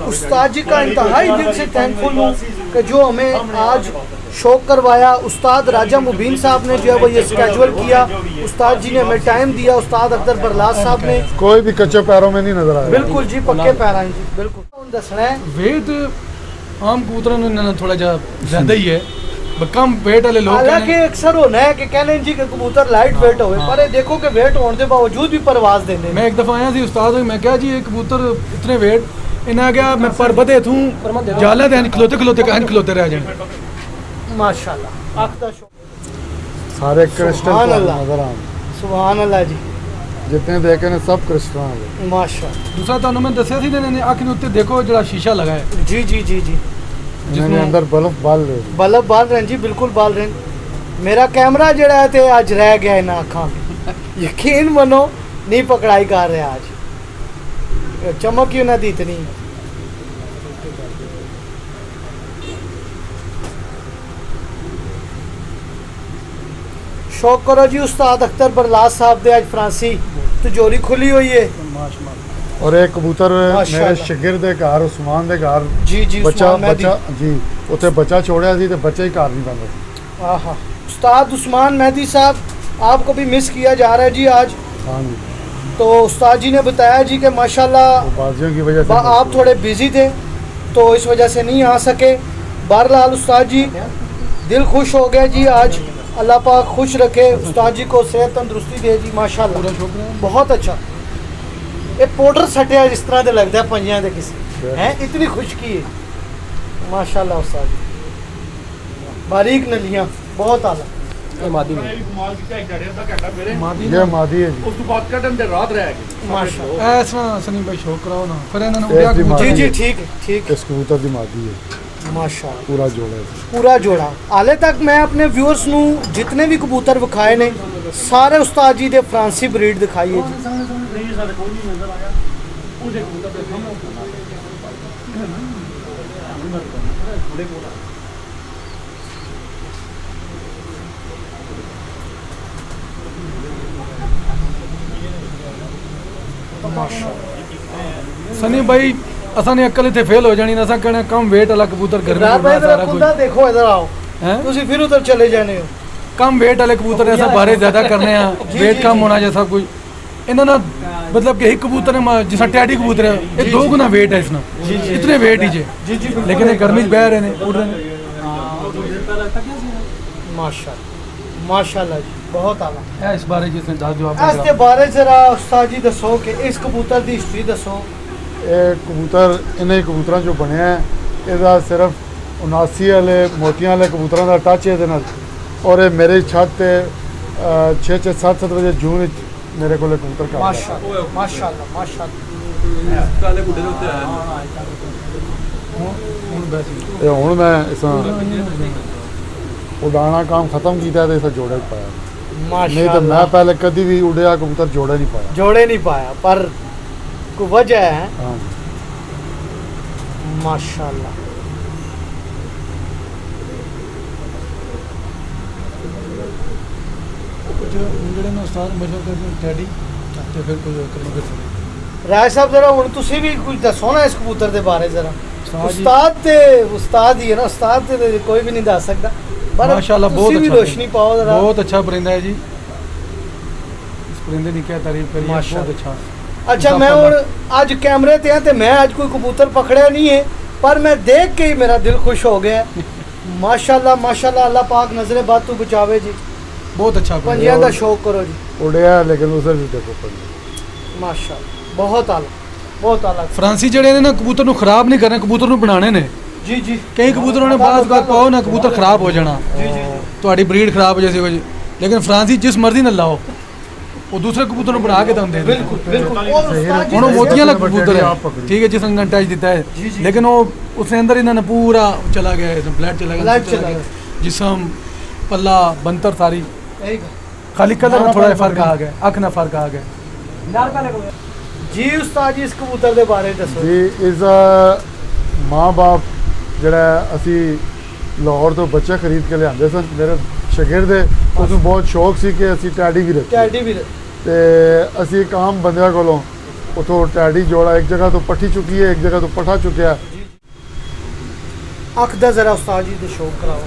उस्ताद जी का इंतहाई दिल से थैंकफुल हूँ कि जो हमें आज शौक करवाया। उस्ताद राजा मुबीन साहब ने जो है वो ये स्केजुअल किया, उस्ताद जी ने हमें टाइम दिया, उस्ताद अख्तर बरलास साहब ने कोई भी कच्चे पैरों में नहीं नजर आया। बिल्कुल जी पक्के पैर हैं जी बिल्कुल। दसना है वेट आम कबूतरों ने थोड़ा जा ज्यादा ही है, कम वेट वाले लोग हालांकि कहने- अक्सर होना है कि कहने जी कि कबूतर लाइट वेट होवे, पर ये देखो कि वेट होने के बावजूद भी परवाज देने मैं एक दफ़ा आया थी उस्ताद होई, मैं क्या जी ये कबूतर इतने वेट इन्हें क्या मैं पर बदे थूं जाला देन खलोते खलोते कहन खलोते रह जाए। माशाल्लाह। आख दा शौक। सारे क्रिस्टल सुभान अल्लाह। नजर आए, सुभान अल्लाह जी जितने देखे ने सब क्रिस्टल वाले। माशाल्लाह। दूसरा ਤੁਹਾਨੂੰ मैं दसिया सी ने अख के उत्ते देखो जरा शीशा लगा है जी जी जी जी जिन्होंने अंदर बल्ब बाल रहे थे। बल्ब बाल रहे हैं जी बिल्कुल बाल रहे हैं। मेरा कैमरा जड़ा है ते आज रह गया इन अखां यकीन मनो नहीं पकड़ाई कर रहे आज, चमक ही उन्हें दी इतनी। शौक करो जी उस्ताद अख्तर बरलास साहब दे आज फ्रांसी तिजोरी खुली हुई है। और एक कबूतर मेरे माशाअल्लाह। शिगिर दे घर उस्मान दे घर जी जी बच्चा उस्मान मेहदी। बच्चा जी उत्थे बच्चा छोड़िया सी ते बच्चा ही घर नहीं बन रहा। आहा उस्ताद उस्मान मेहदी साहब आपको भी मिस किया जा रहा है जी आज। हाँ जी, तो उस्ताद जी ने बताया जी कि माशाल्लाह वो बाजियों की वजह से आप थोड़े बिजी थे तो इस वजह से नहीं आ सके। बहरहाल उस्ताद जी दिल खुश हो गया जी आज। अल्लाह पाक खुश रखे उस्ताद जी को, सेहत तंदुरुस्ती दे जी माशाल्लाह। बहुत अच्छा ਇਹ ਪਾਊਡਰ ਸਟਿਆ ਜਿਸ ਤਰ੍ਹਾਂ ਦੇ ਲੱਗਦਾ ਪੰਜਾਂ ਦੇ ਕਿਸੇ ਹੈ ਇਤਨੀ ਖੁਸ਼ਕੀ ਹੈ ਮਾਸ਼ਾਅੱਲਾ ਉਸਤਾਦ ਜੀ बारीक नलियां बहुत आला ਇਹ ਮਾਦੀ मैं भी कमाल किया एक डेढ़ का घंटा मेरे ਮਾਦੀ ये मादी है जी उस तो बाद कटन दे रात रह गए माशाअल्लाह ਐਸ ਤਰ੍ਹਾਂ ਸਨੀ ਭਾਈ ਸ਼ੋਕ ਕਰਾਓ ਨਾ ਫਿਰ ਇਹਨਾਂ ਨੂੰ ਇਹ ਉਡਿਆ ਜੀ ਕਬੂਤਰ जी जी ठीक है ठीक इस कबूतर की मादी है है माशाअल्लाह पूरा जोड़ा है पूरा जोड़ा हाले तक मैं अपने व्यूअर्स ਨੂੰ ਜਿਤਨੇ ਵੀ ਕਬੂਤਰ ਵਿਖਾਏ ਨੇ ਸਾਰੇ ਉਸਤਾਦ ਜੀ ਦੇ ਫਰਾਂਸੀ ਬਰੀਡ ਦਿਖਾਈ ਹੈ ਜੀ नहीं सारे कोई नहीं नजर आया मुझे कबूतर पे हम ਸਨੀ ਭਾਈ ਅਸਾਂ ਨੇ ਅਕਲ ਇੱਥੇ ਫੇਲ ਹੋ ਜਾਣੀ ਨਾ ਅਸਾਂ ਕਹਿਣਾ ਕਮ weight ਵਾਲਾ ਕਬੂਤਰ ਗਰਮੀ ਰਾਤ ਚ ਭਾਈ ਉਡਣਾ ਜਰਾ ਸਾਰਾ ਕੁਝ ਕੁੰਡਾ ਦੇਖੋ ਇਧਰ ਆਓ ਹੈ ਤੁਸੀਂ ਫਿਰ ਉਧਰ ਚਲੇ ਜਾਣੇ ਹੋ ਕਮ weight ਵਾਲੇ ਕਬੂਤਰ ਐਸਾ ਬਾਰੇ ਜ਼ਿਆਦਾ ਕਰਨੇ ਆ weight ਕਮ ਹੋਣਾ ਜੇ ਸਭ ਕੁਝ ਇਹਨਾਂ ਨਾਲ मतलब कि एक कबूतर है जिस टैडी कबूतर है ये 2 गुना वेट है इसना इतने वेट ही जे जी जी लेकिन ये गर्मी च बह रहे ने उड़ रहे ने माशाअल्लाह माशाअल्लाह जी बहुत आला है इस बारे जिसने दस जवाब ਇਸ ਦੇ ਬਾਰੇ ਜਰਾ ਉਸਤਾਦ ਜੀ ਦੱਸੋ ਕਿ ਇਸ ਕਬੂਤਰ ਦੀ ਹਿਸਟਰੀ ਦੱਸੋ ये कबूतर इन्हें कबूतर जो बनया है ਇਹਦਾ ਸਿਰਫ 79 ਵਾਲੇ ਮੋਤੀਆਂ ਵਾਲੇ ਕਬੂਤਰਾਂ ਦਾ ਟੱਚ ਇਹਦੇ ਨਾਲ ਔਰ ਇਹ ਮੇਰੇ ਛੱਤ ਤੇ 6 7 ਵਜੇ ਜੂਨ ਵਿੱਚ ਮੇਰੇ ਕੋਲ ਕਬੂਤਰ ਘਰ ਆਇਆ। ਮਾਸ਼ਾਅੱਲਾ ਮਾਸ਼ਾਅੱਲਾ ਮਾਸ਼ਾਅੱਲਾ काले बुढ़े होते हैं ਇਹ ਹੁਣ ਮੈਂ ਇਸ ਉਡਾਣਾ ਕੰਮ ਖਤਮ ਕੀਤਾ ਤੇ ਇਸ ਜੋੜੇ 'ਚ ਪਾਇਆ ਨਹੀਂ ਤਾਂ ਮੈਂ ਮਾਸ਼ਾਅੱਲਾ ਪਹਿਲੇ ਕਦੀ ਵੀ ਉਡਿਆ ਕਬੂਤਰ ਜੋੜਾ ਨਹੀਂ ਪਾਇਆ जोड़े नहीं पाया पर कोई वजह है ਹਾਂ माशाअल्लाह कुछ ਜਿਹੜੇ ਨੇ ਉਸਤਾਦ ਮਸ਼ਵਰ ਕਰਦੇ ਟੈਡੀ ਤੇ ਫਿਰ ਕੋਈ ਕੰਮ ਕਰ ਸਕਦੇ राय साहब जरा हुन तुसी भी कुछ दसो ना इस कबूतर दे बारे जरा उस्ताद जी- उस्ताद ते उस्ताद ही है ना उस्ताद ते कोई भी नहीं दस सकता पर माशाअल्लाह बहुत तुसी भी अच्छा रोशनी पाओ जरा बहुत अच्छा परिंदा है जी इस परिंदे की क्या तारीफ करिए बहुत अच्छा अच्छा मैं मुसाफा और आज कैमरे ते हैं ते मैं आज कोई कबूतर पकड़या नहीं है पर मैं देख के ही मेरा दिल खुश हो गया माशाअल्लाह माशाअल्लाह अल्लाह पाक नजरे बात तू बचावे जी बहुत अच्छा परिंदा पंजियां दा शौक करो जी ਉਡਿਆ ਲੇਕਿन ਉਸੇ ਵੀ ਦੇਖੋ ਪੰਜ माशाअल्लाह बहुत आला ਫਰਾਂਸੀ ਜਿਹੜੇ ਨੇ ਨਾ ਕਬੂਤਰ ਨੂੰ ਖਰਾਬ ਨਹੀਂ ਕਰਨੇ ਕਬੂਤਰ ਨੂੰ ਬਣਾਉਣੇ ਨੇ जी जी ਕਈ ਕਬੂਤਰਾਂ ਨੇ ਬਾਅਦ ਬਾਅਦ ਪਾਓ ਨਾ ਕਬੂਤਰ ਖਰਾਬ ਹੋ ਜਾਣਾ जी जी ਤੁਹਾਡੀ ਬਰੀਡ ਖਰਾਬ ਹੋ ਜਾਏਗੀ ਕੁਝ ਲੇਕਿਨ ਫਰਾਂਸੀ ਜਿਸ ਮਰਜ਼ੀ ਨਾਲ ਲਾਓ ਉਹ ਦੂਸਰੇ ਕਬੂਤਰ ਨੂੰ ਬਣਾ ਕੇ ਤੁਹਾਨੂੰ ਦੇ ਦਿੰਦੇ बिल्कुल बिल्कुल और उस्ताद जी ਹੁਣ ਉਹ ਮੋਤੀਆਂ ਵਾਲਾ बच्चे कबूतर भी है आप पकड़िए। ठीक है जिसने टच देता है जी, जी। लेकिन वो उसके अंदर इन्होंने पूरा चला गया है ब्लड चला गया Blood सब चला जिसम पल्ला बंतर सारी यही कहा। खाली कलर में थोड़ा फर्क आ गया अख ना फर्क आ गया जी उस्ताद जी इस कबूतर के बारे दसो ਜੀ ਇਸ ਦਾ ਮਾਂ-ਬਾਪ ਜਿਹੜਾ ਅਸੀਂ ਲਾਹੌਰ ਤੋਂ ਬੱਚੇ ਖਰੀਦ ਕੇ ਲਿਆਂਦੇ ਸਨ ਮੇਰੇ ਸ਼ਾਗਿਰਦ ਦੇ ਉਸ ਨੂੰ ਬਹੁਤ ਸ਼ੌਕ ਸੀ ਕਿ ਅਸੀਂ ਟੈਡੀ ਵੀ ਰੱਖੀਏ टैडी भी ਤੇ ਅਸੀਂ ਇੱਕ ਆਮ ਬੰਦਿਆਂ ਕੋਲੋਂ ਉਥੋਂ ਟੈਡੀ ਜੋੜਾ ਇੱਕ ਜਗ੍ਹਾ ਤੋਂ ਪੱਠੀ ਚੁੱਕੀ ਹੈ ਇੱਕ ਜਗ੍ਹਾ ਤੋਂ ਪੱਠਾ ਚੁੱਕਿਆ अख दा जरा उस्ताद जी दे शौक कराओ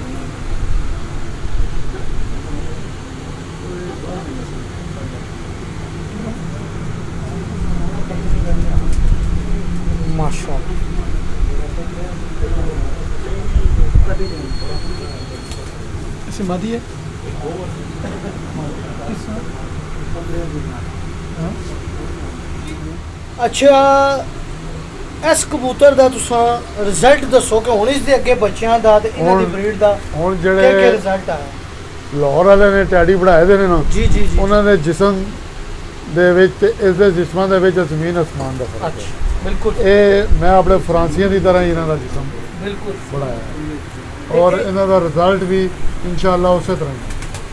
माशाअल्लाह ऐसे मादी है अच्छा इस कबूतर ਦਾ ਤੁਸੀਂ ਰਿਜ਼ਲਟ ਦੱਸੋ ਕਿ ਹੁਣ ਇਸ ਦੇ ਅੱਗੇ ਬੱਚਿਆਂ ਦਾ ਤੇ ਇਹਨਾਂ ਦੀ ਹੁਣ- ਬਰੀਡ ਦਾ ਹੁਣ ਕੀ ਜਿਹੜੇ ਰਿਜ਼ਲਟ ਆਇਆ ਲਾਹੌਰ ਵਾਲਿਆਂ ਨੇ ਟੈਡੀ ਬਣਾਏ ਦੇ ਨੇ ਨਾ ਜੀ ਜੀ ਜੀ ਉਹਨਾਂ ਦੇ ਜਿਸਮ ਦੇ ਵਿੱਚ ਤੇ ਇਸ ਦੇ ਜਿਸਮਾਂ ਦੇ ਵਿੱਚ ਜ਼ਮੀਨ ਅਸਮਾਨ ਦਾ ਫਰਕ ਹੈ अच्छा बिल्कुल ਇਹ ਮੈਂ ਆਪਣੇ ਫਰਾਂਸੀਆਂ ਦੀ ਤਰ੍ਹਾਂ ਹੀ ਇਹਨਾਂ ਦਾ ਜਿਸਮ बिल्कुल ਬਣਾਇਆ ਹੈ ਔਰ ਇਹਨਾਂ ਦਾ ਰਿਜ਼ਲਟ ਵੀ ਇਨਸ਼ਾਅੱਲਾ ਉਸੇ ਤਰ੍ਹਾਂ ਹੀ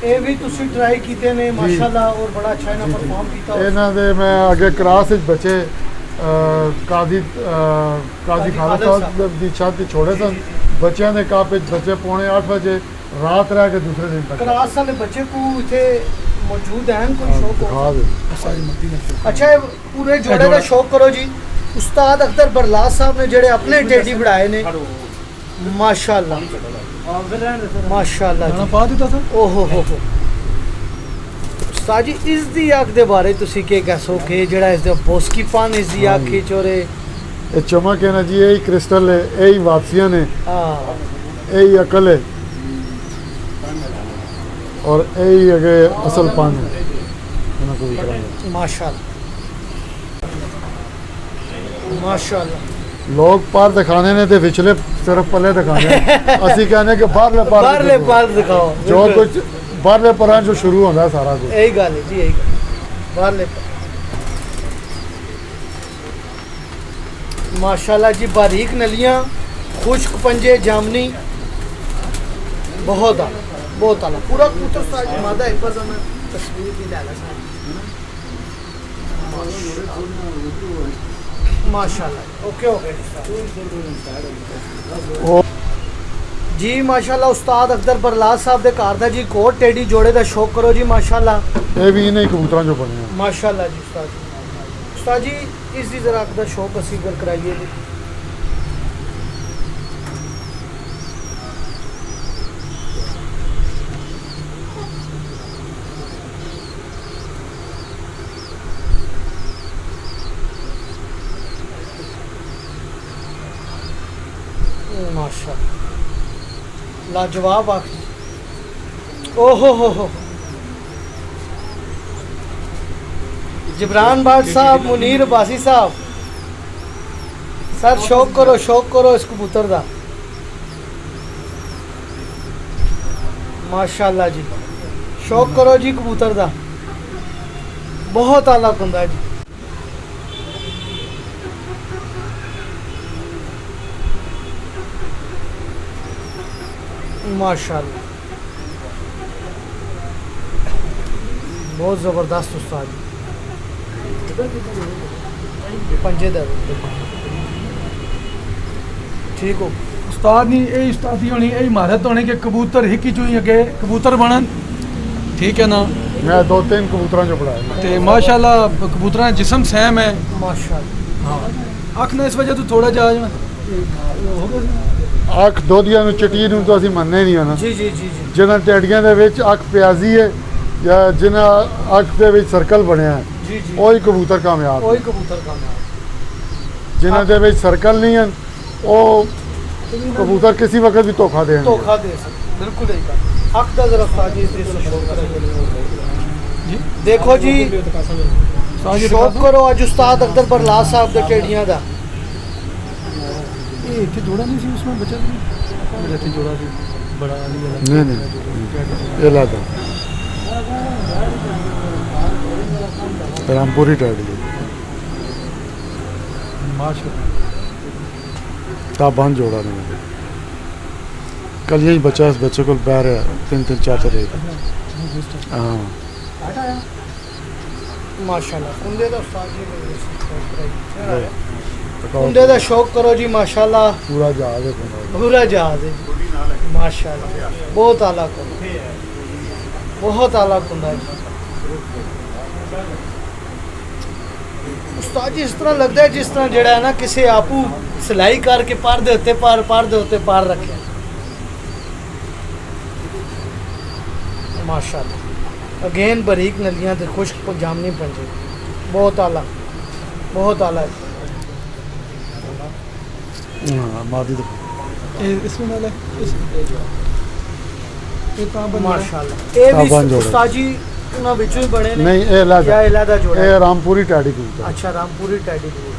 ਇਹ ਵੀ ਤੁਸੀਂ ਟਰਾਈ ਕੀਤੇ ਨੇ ਮਾਸ਼ਾਅੱਲਾ ਔਰ ਬੜਾ ਅੱਛਾ ਇਹਨਾਂ ਪਰਫਾਰਮ ਕੀਤਾ ਹੋਇਆ। ਇਹਨਾਂ ਦੇ ਮੈਂ ਅੱਗੇ ਕਲਾਸ ਵਿੱਚ ਬੱਚੇ ਕਾਜ਼ੀ ਖਾਲਦ ਸਾਹਿਬ ਦੀ ਛੱਤ ਤੇ ਛੋੜੇ ਸਨ ਬੱਚਿਆਂ ਦੇ ਕਾਪ ਵਿੱਚ ਬੱਚੇ ਪੌਣੇ 8 ਵਜੇ ਰਾਤ ਰਹਿ ਕੇ ਦੂਸਰੇ ਦਿਨ ਤੱਕ क्लास वाले बच्चे को इतने मौजूद हैं कोई शौक ਦਿਖਾ हो ਦੇ सारी मद्दी ने अच्छा ये पूरे जोड़े का शौक करो जी उस्ताद अख्तर बरलास साहब ने जेड़े अपने टेडी बढ़ाए ने माशाअल्लाह माशाअल्लाह खाना जी पा दिता था ओहो हो उस्ताद जी इस दी अख दे बारे तुसी के कहसो कि जेड़ा इस दे बोस्कीपन इस दी अख ਹਾਂਜੀ। चोरे ਇਹ ਚਮਕ ਹੈ ਨਾ ਜੀ ਇਹ ਹੀ ਕ੍ਰਿਸਟਲ ਹੈ ਇਹ ਹੀ ਵਾਪਸੀਆਂ ਨੇ हाँ ਇਹ ਹੀ ਅਕਲ ਹੈ ਔਰ ਇਹ ਹੀ ਅਗੇ ਅਸਲ ਪਨ ਹੈ ਇਹਨਾਂ ਕੋਲ ਕਰਾਂਗੇ माशाअल्लाह माशाल्लाह लोग पर दिखाने ने ते पिछले सिर्फ पल्ले दिखाने ਅਸੀਂ ਕਹਿੰਦੇ ਕਿ ਬਾਹਰਲੇ ਪਰ बाहरले पार दिखाओ ਜੋ बिल्कुल। ਕੁਝ ਬਾਹਰਲੇ ਪਰਾਂ ਜੋ ਸ਼ੁਰੂ ਹੁੰਦਾ ਸਾਰਾ ਕੁਝ यही गल है जी, यही गल बाहरले पार। माशाल्लाह जी, बारीक नलियां, खुश्क पंजे, जामनी, बहुत आला, बहुत आला। पूरा कबूतर उस्ताद जी मादा, एक बार तो मैं तस्वीर भी डाला सारी। माशाल्लाह, ओके ओके जी। माशाल्लाह उस्ताद अख्तर बरलास साहब दे घर दा जी कोट टेडी जोड़े दा शौक करो जी माशाल्लाह। ਇਹ ਵੀ ਇਹਨਾਂ ਹੀ ਕਬੂਤਰਾਂ ਚੋਂ ਬਣੇ ਆ माशाल्लाह जी उस्ताद जी। उस्ताद जी इस दी जरा दा शौक असी कर कराइए जी। माशाल्लाह लाजवाब आखिर। ओहो हो जिब्रान भाट साहब, मुनीर बासी साहब, सर शौक करो इस कबूतर दा। माशाल्लाह जी, शौक करो जी कबूतर दा, बहुत आला कुंदा जी। माशाल्लाह बहुत ज़बरदस्त उस्ताद जी। पंजे दे ठीक हो ਉਸਤਾਦ ਨਹੀਂ ਇਹ ਉਸਤਾਦੀ ਹੋਣੀ ਇਹ ਮਹਾਰਤ ਹੋਣੀ ਕਿ ਕਬੂਤਰ ਹਿੱਕੀ ਚੋਂ ਹੀ ਅੱਗੇ ਕਬੂਤਰ ਬਣਨ ਠੀਕ ਹੈ ਨਾ ਮੈਂ ਦੋ ਤਿੰਨ ਕਬੂਤਰਾਂ ਚੋਂ ਪੜਾਇਆ ਤੇ ਮਾਸ਼ਾਅੱਲਾ ਕਬੂਤਰਾਂ ਦਾ ਜਿਸਮ ਸੈਮ ਹੈ माशाल्लाह। ਹਾਂ ਅੱਖ ਨਾ ਇਸ ਵਜ੍ਹਾ ਤੋਂ ਥੋੜਾ ਜਿਹਾ ਆ ਜਾਣਾ ਹੋ ਗਿਆ ਸੀ। ਅੱਖ ਦੋਧੀਆਂ ਨੂੰ ਚਿੱਟੀ ਨੂੰ ਤਾਂ ਅਸੀਂ ਮੰਨਦੇ ਨਹੀਂ ਹਾਂ जी जी जी जी ਜਿਹਨਾਂ ਟੈਡੀਆਂ ਦੇ ਵਿੱਚ ਅੱਖ ਪਿਆਜ਼ੀ ਹੈ ਜਾਂ ਜਿਹਨਾਂ ਅੱਖ ਦੇ ਵਿੱਚ ਸਰਕਲ ਬਣਿਆ ਹੈ जी जी ਉਹ ਹੀ ਕਬੂਤਰ ਕਾਮਯਾਬ कोई कबूतर का नाम ਜਿਨ੍ਹਾਂ ਦੇ ਵਿੱਚ ਸਰਕਲ ਨਹੀਂ ਹਨ ਉਹ ਕਬੂਤਰ ਕਿਸੇ ਵਕਤ ਵੀ ਧੋਖਾ ਦੇਣਗੇ धोखा दे सकते बिल्कुल यही का हक दा जरा उस्ताद जी इस शौक करो। देखो जी ਉਸਤਾਦ ਜੀ शौक करो अज उस्ताद अख्तर बरलास साहब दे टेड़ियां दा। ਇਹ ਇੱਥੇ ਜੋੜਾ ਨਹੀਂ ਸੀ ਉਸमें ਬਚਾ ਸੀ ਮੇਰੇ ਇੱਥੇ ਜੋੜਾ ਸੀ ਬੜਾ ਵਾਲੀ ਵਾਲਾ ਨਹੀਂ ਨਹੀਂ ਇਹ ਲਾਦਾ ਰਾਮਪੁਰੀ ਟੈਡੀ ਮਾਸ਼ਾਅੱਲਾ ਤਾਂ ਬੰਦ ਜੋੜਾ ਨਹੀਂ कल यही बच्चा इस बच्चे को बैर है तीन तीन चार चार हाँ माशाल्लाह कुंदे दा उस्ताद जी कुंदे दा शौक करो जी माशाल्लाह। पूरा जहाज है कुंडा। पूरा जहाज है जी माशाल्लाह, बहुत आला कुंदा, बहुत आला कुंदा जी। उस्ताद जी इस तरह लगता है जिस तरह जड़ा है ना किसी आपू सिलाई करके पार दे होते पार रखे माशाल्लाह। अगेन बारीक नलियां ते खुश्क जामनी पंजे, बहुत आला है। हाँ मादी तो ਇਹ ਇਸ में वाला ਇਹ ਤਾਂ ਬਣ माशाल्लाह ये भी साबन जोड़ा। उस्ताद जी उन्हां विचों ही बने ने नहीं ये लादा या इलादा जोड़ा ये रामपुरी टैडी कबूतर अच्छा रामपुरी टैडी कबूतर।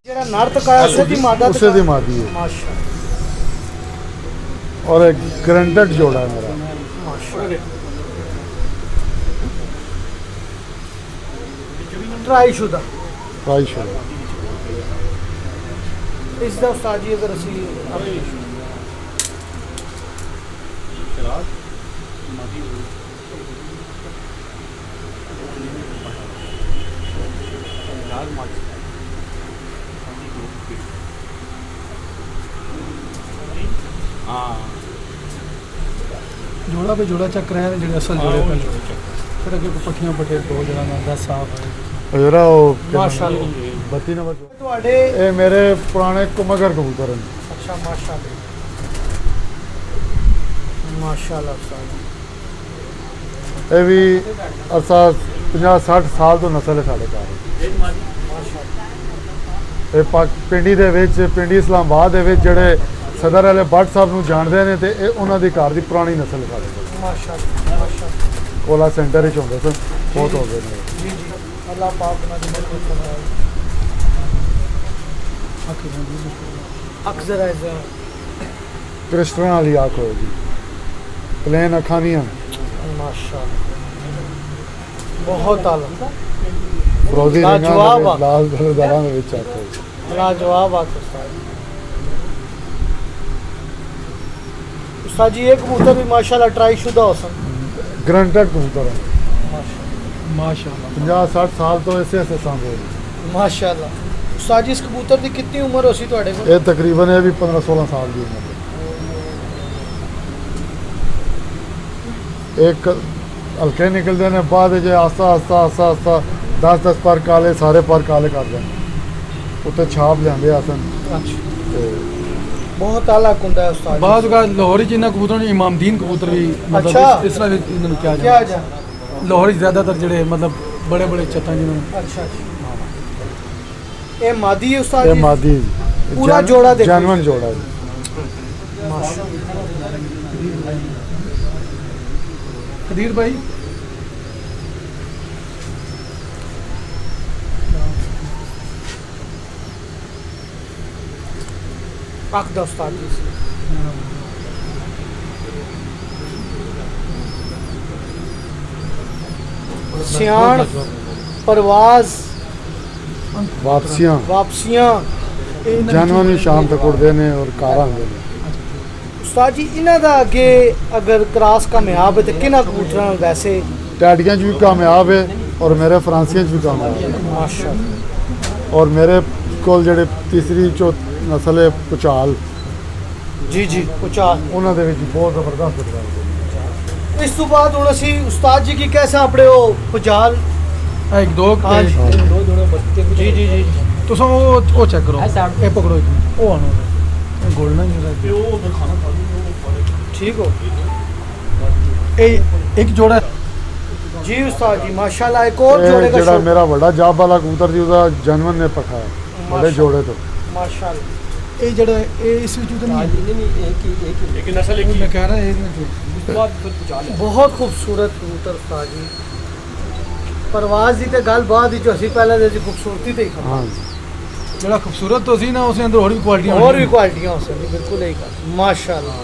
जेड़ा नर तकाया उसे दी मादा उसे दी मादी है माशाल्लाह और एक ग्रंटेड जोड़ा है मेरा माशाल्लाह ट्राई शुदा ट्राई शुरू इस दा उस्ताद जी अगर असी जोड़ा पे जोड़ा चेक कराया जेडे असल जोड़े पहले फिर अगे को पट्टियां पट्टे दो जगह ना साफ है ਜਿਹੜਾ ਉਹ माशाल्लाह 32 ਨੰਬਰ ਤੁਹਾਡੇ ਇਹ ਮੇਰੇ ਪੁਰਾਣੇ ਕੁਮਗਰ ਕਬੂਤਰ ਹਨ अच्छा माशाल्लाह माशाल्लाह उस्ताद ਇਹ ਵੀ ਅਰਸਾ 50-60 ਸਾਲ ਤੋਂ ਨਸਲ ਹੈ ਸਾਡੇ ਘਰ ਇਹ ਪਿੰਡੀ ਦੇ ਵਿੱਚ ਪਿੰਡੀ ਇਸਲਾਮਾਬਾਦ ਦੇ ਵਿੱਚ ਜਿਹੜੇ ਸਦਰ ਵਾਲੇ ਭੱਟ ਸਾਹਿਬ ਨੂੰ ਜਾਣਦੇ ਨੇ ਤੇ ਇਹ ਉਹਨਾਂ ਦੀ ਘਰ ਦੀ ਪੁਰਾਣੀ ਨਸਲ ਹੈ ਸਾਡੇ ਕੋਲ माशाल्लाह माशाल्लाह ਕੋਲਾ ਸੈਂਟਰ ਵਿੱਚ ਹੁੰਦੇ ਸਨ ਬਹੁਤ ਹੋ ਗਏ ਨੇ जी जी अल्लाह पाक बना दे मत फरमाए अक्सर ऐसा ਕ੍ਰਿਸਟਰਾਂ ਵਾਲੀ ਅੱਖ ਹੋਏਗੀ ਪਲੇਨ ਅੱਖਾਂ ਨਹੀਂ ਹਨ माशाल्लाह बहुत आला ਫਰੋਜ਼ੀ ਲਾਜਵਾਬ ਰੰਗਾਂ ਆ। ਦੇ ਲਾਲ ਬਲਦਾਰਾਂ ਦੇ ਵਿੱਚ ਅੱਖ ਹੋਏਗੀ लाजवाब बात उस्ताद उस्ताद जी एक कबूतर भी माशाल्लाह ट्राई शुदा हो सन ਗਰੰਟਡ ਕਬੂਤਰ ਹੈ माशाल्लाह 50-60 ਸਾਲ ਤੋਂ ਇਸੇ ਸਾਂਭੇ माशाल्लाह उस्ताद जी इस कबूतर की कितनी उम्र हो सी ਤੁਹਾਡੇ ਕੋਲ ਇਹ ਤਕਰੀਬਨ ਇਹ ਵੀ 15-16 ਸਾਲ ਦੀ ਉਮਰ ਹੈ ਇੱਕ ਹਲਕੇ ਨਿਕਲਦੇ ਨੇ ਬਾਅਦ ਜੇ ਆਸਤਾ ਆਸਤਾ 10 ਪਰ ਕਾਲੇ ਸਾਰੇ ਪਰ ਕਾਲੇ ਕਰ ਜਾਂਦੇ ਉੱਤੇ ਛਾਪ ਲਿਆਂਦੇ ਆਸਨ अच्छा ਤੇ बहुत आला कुंदा है उस्ताद जी। बाद का लाहौरी जिन्ना कबूतर ने इमामदीन कबूतर भी अच्छा। मतलब इस तरह इन्होंने क्या क्या जाना जा लाहौरी ज्यादातर जड़े मतलब बड़े बड़े चत्ता जिन्होंने अच्छा अच्छा ये मादी है उस्ताद ਇਹ जी ਮਾਦੀ ਪੂਰਾ ਜੋੜਾ ਦੇਖੋ। ਜਨਮਨ ਜੋੜਾ ਜੀ कदीर भाई पाक दा उस्ताद जी सियाण परवाज ਵਾਪਸੀਆਂ वापसियां ਜਨਮਨ ਵੀ ਸ਼ਾਮ ਤੱਕ ਉੜਦੇ ਨੇ ਔਰ ਘਰ ਆਉਂਦੇ ਨੇ उस्ताद जी इन्हां दा अगे अगर क्रॉस कामयाब है तो किन्ना कबूतरां नाल वैसे ਟੈਡੀਆਂ 'ਚ ਵੀ ਕਾਮਯਾਬ ਹੈ ਔਰ ਮੇਰੇ ਫਰਾਂਸੀਆਂ 'ਚ ਵੀ ਕਾਮਯਾਬ ਹੈ माशाल्लाह ਔਰ ਮੇਰੇ ਕੋਲ ਜਿਹੜੇ ਤੀਸਰੀ ਚੌ ਨਸਲ ਹੈ ਪੁਚਾਲ जी जी उचाल ਉਹਨਾਂ ਦੇ ਵਿੱਚ ਬਹੁਤ ਜ਼ਬਰਦਸਤ ਬਦਲਾਅ इस तो बाद हुण असी उस्ताद जी की कैसा अपने वो पुजाल एक दो हाँ जी जी जी जी तो वो चेक करो ये पकड़ो एक मिनट वो आनो गोल्डन ही ਤੇ ਉਹ ਉਧਰ ਖਾਣਾ ਖਾ ਲਈ ਉਹ ठीक हो एक जोड़ा जी उस्ताद जी माशाल्लाह एक और जोड़े का ਜਿਹੜਾ शौक ਮੇਰਾ ਵੱਡਾ ਜਾਬ ਵਾਲਾ ਕਬੂਤਰ ਸੀ ਉਹਦਾ ਜਨਮਨ ਨੇ ਪਖਾਇਆ ਵੱਡੇ ਜੋੜੇ ਤੋਂ माशाल्लाह ये जड़ा ये इस विच तो नहीं ਇੱਕ ਨਸਲ ਇੱਕ मैं कह रहा है इसमें जो ਉਸ ਤੋਂ ਬਾਅਦ ਫਿਰ ਪੁਚਾ ਲਿਆ बहुत खूबसूरत कबूतर उस्ताद जी परवाज दी ते गल बाद ही जो असी पहले दे सी खूबसूरती ते ही खा ਹਾਂ जड़ा खूबसूरत तो सी ना उसके अंदर और भी क्वालिटी और भी क्वालिटियां हो सकती बिल्कुल यही गल माशाल्लाह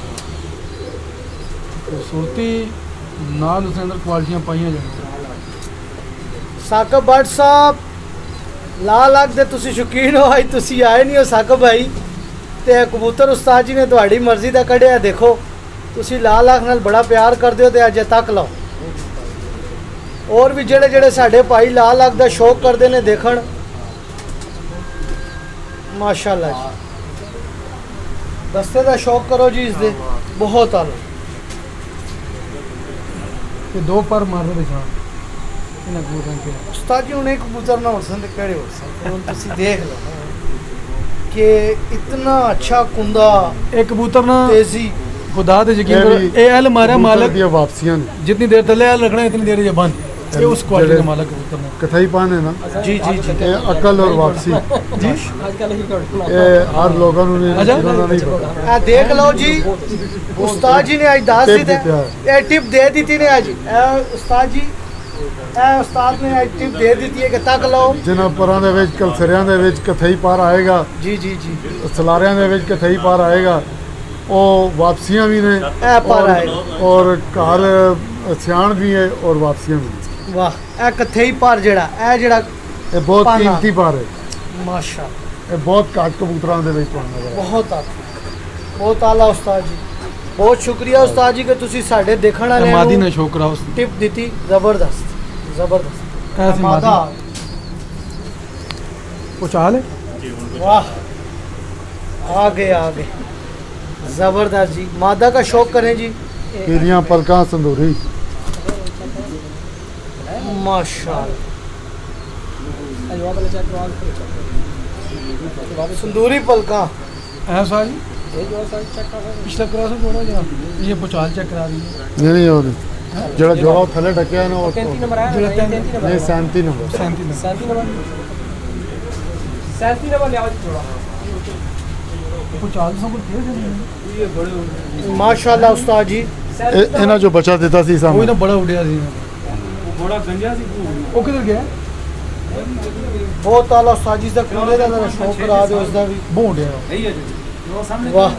खूबसूरती नाल उसके अंदर क्वालिटियां पाईयां जाने साकब भट्ट साहब ला लग दे तुसी शौकीन हो आज तुसी आए नहीं हो साकब भाई ते कबूतर उस्ताद जी ने ਤੁਹਾਡੀ ਮਰਜ਼ੀ ਦਾ ਕੱਢਿਆ ਦੇਖੋ ਤੁਸੀਂ ਲਾ ਲੱਖ ਨਾਲ ਬੜਾ ਪਿਆਰ ਕਰਦੇ ਹੋ ਤੇ ਅੱਜ ਤੱਕ ਲਓ ਹੋਰ ਵੀ ਜਿਹੜੇ ਜਿਹੜੇ ਸਾਡੇ ਭਾਈ ਲਾ ਲੱਖ ਦਾ ਸ਼ੌਕ ਕਰਦੇ ਨੇ ਦੇਖਣ ਮਾਸ਼ਾਅੱਲਾ ਜੀ ਦਸਤੇ ਦਾ ਸ਼ੌਕ ਕਰੋ ਜੀ ਇਸ ਦੇ ਬਹੁਤ ਆਲਾ ये दो पर मार दे दिखा इन कबूतरों के ਉਸਤਾਦ ਜੀ ਹੁਣ ਇੱਕ ਕਬੂਤਰ ਨਾ ਹੋਸਨ ਤੇ ਕਿਹੜੇ ਹੋਸਨ ਹੁਣ ਤੁਸੀਂ ਦੇਖ ਲਓ ਕਿ ਇਤਨਾ ਅੱਛਾ ਕੁੰਦਾ एक कबूतर ना तेजी खुदा दे यकीन ये करो भी ए एल मारा ਕਬੂਤਰ मालिक ਦੀਆਂ ਵਾਪਸੀਆਂ ਨੇ जितनी देर तले एल रखना है इतनी देर ये बंद ये उस क्वालिटी का मालिक कबूतर ने ਕਥਈ ਪਾਣ ਹੈ ਨਾ जी जी जी ਇਹ ਅਕਲ ਔਰ ਵਾਪਸੀ जी ਇਹ ਹਰ ਲੋਕਾਂ ਨੂੰ ਨਹੀਂ ਅੱਛਾ। ਇਹਨਾਂ ਦਾ ਨਹੀਂ ਪਤਾ ਇਹ ਦੇਖ ਲਓ ਜੀ ਉਸਤਾਦ ਜੀ ਨੇ ਅੱਜ ਦੱਸ Tip ਦਿੱਤਾ ਦਿੱਤਾ ਇਹ ਟਿਪ ਦੇ ਦਿੱਤੀ ਨੇ ਅੱਜ ਇਹ ਉਸਤਾਦ ਜੀ ਇਹ ਉਸਤਾਦ ਨੇ ਅੱਜ ਟਿਪ ਦੇ ਦਿੱਤੀ ਹੈ ਕਿ ਤੱਕ ਲਓ ਜਿਨ੍ਹਾਂ ਪਰਾਂ ਦੇ ਵਿੱਚ ਕਲਸਰਿਆਂ ਦੇ ਵਿੱਚ ਕਥਈ ਪਾਰ ਆਏਗਾ ਜੀ ਜੀ ਜੀ ਸਲਾਰਿਆਂ ਦੇ ਵਿੱਚ ਕਥਈ ਪਾਰ ਆਏਗਾ ਉਹ ਵਾਪਸੀਆਂ ਵੀ ਨੇ ਇਹ ਪਾਰ ਔਰ- ਆਏਗਾ। ਔਰ ਘਰ ਸਿਆਣ ਵੀ ਹੈ ਔਰ ਵਾਪਸੀਆਂ ਵੀ ਨੇ। ਵਾਹ ਇਹ ਕਥਈ ਪਰ ਜਿਹੜਾ ਇਹ ਜਿਹੜਾ ਇਹ ਬਹੁਤ ਪਾਨਾ। ਕੀਮਤੀ ਪਾਰ ਹੈ ਮਾਸ਼ਾ ਇਹ ਬਹੁਤ ਘੱਟ ਕਬੂਤਰਾਂ ਦੇ ਵਿੱਚ ਪਾਉਣਾ ਨਜ਼ਰ ਬਹੁਤ ਆਲਾ ਬਹੁਤ ਆਲਾ ਉਸਤਾਦ ਜੀ ਬਹੁਤ ਸ਼ੁਕਰੀਆ ਉਸਤਾਦ ਜੀ ਕਿ ਤੁਸੀਂ ਸਾਡੇ ਦੇਖਣ ਵਾਲੇ मादी ਨੂੰ ने शो करा उस टिप दी जबरदस्त जबरदस्त ऐसी मादा पुचाल है वाह आ गए जबरदस्त जी मादा का शौक करें जी पीलियां पलकां संदूरी माशाल्लाह संदूरी पलका है साज पिछला क्रॉस जोड़ा जा ये पुचाल चेक करा दी नहीं और जड़ा जोड़ा थले ढकिया है ना वो 33 नंबर है ਜਿਹੜਾ ਤਿੰਨ- नहीं 37 नंबर 37 नंबर 37 नंबर ले आओ थोड़ा पुचाल सब कुछ ये बड़े माशाल्लाह उस्ताद जी इन्हें जो बचा देता सी कोई सामने ना बड़ा उड़िया सी बड़ा गंजा सी ਉਹ ਕਿੱਧਰ ਗਿਆ बहुत आला उस्ताद जी दा कूड़े दा जरा शौक करा दो इसदा भी ਬਹੁਤ ਉੜਿਆ नहीं है वो सामने वाह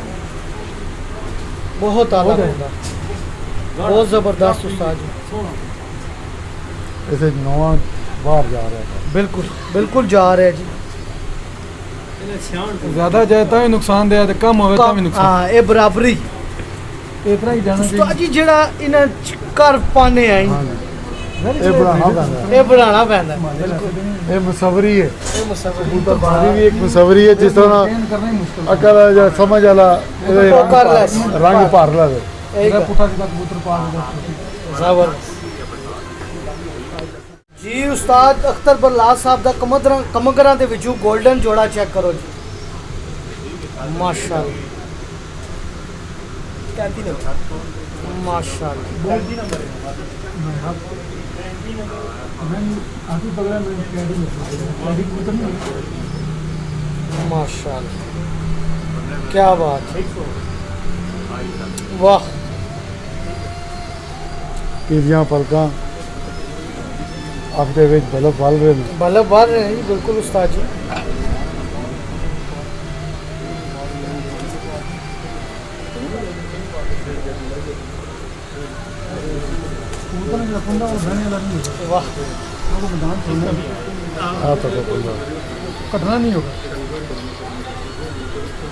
बहुत आला कूड़ा बहुत जबरदस्त उस्ताद जी इसे नवा बाहर जा रहा है बिल्कुल बिल्कुल जा रहे हैं जी इन्हें छान ਜ਼ਿਆਦਾ ਜਾਏ ਤਾਂ ਵੀ ਨੁਕਸਾਨ ਦੇ ਤੇ ਕਮ ਹੋਵੇ ਤਾਂ ਵੀ ਨੁਕਸਾਨ हाँ ये बराबरी ਇਤਨਾ ਹੀ ਜਾਣਾ उस्ताद जी जेड़ा इन्हें कर पाने हैं हाँ जी ये बनाना पैंदा है ये बनाना पैंदा है। ये मुसवरी है ये मुसव्वर कबूतर भी एक मुसवरी है जिस तरह ਕਰਨਾ ਹੀ ਮੁਸ਼ਕਲ अकल या समझ वाला टोकरलेस। रंग भर ला यही ਇਹਦਾ कर- ਪੁੱਠਾ ਸਿੱਧਾ ਕਬੂਤਰ ਪਾ ਦੇ जबरदस्त जी उस्ताद अख्तर बरलाल साहब का कमगरा ਦੇ ਵਿੱਚੋਂ 골ਡਨ ਜੋੜਾ ਚੈੱਕ ਕਰੋ ਜੀ माशाल्लाह 33 नंबर माशाल्लाह 33 नंबर ਆਂਟੀ ਪਗੜਾ ਮੈਂ ਕੈਡੀ ਕਬੂਤਰ ਨਹੀਂ माशाल्लाह क्या बात है वाह पीलियां पलकां अख दे विच बल्ब बल रहे ने बल्ब बार रहे हैं जी बिल्कुल उस्ताद जी ਕਬੂਤਰ ਜਿਹੜਾ ਫੁੰਡਾ ਉਹ ਰਹਿਣੇ ਵਾਲਾ ਨਹੀਂ ਹੋਗਾ वाह ਉਹ ਮੈਦਾਨ ਛੋੜਨਾ आ तो बंदा ਘਟਣਾ ਨਹੀਂ ਹੋਗਾ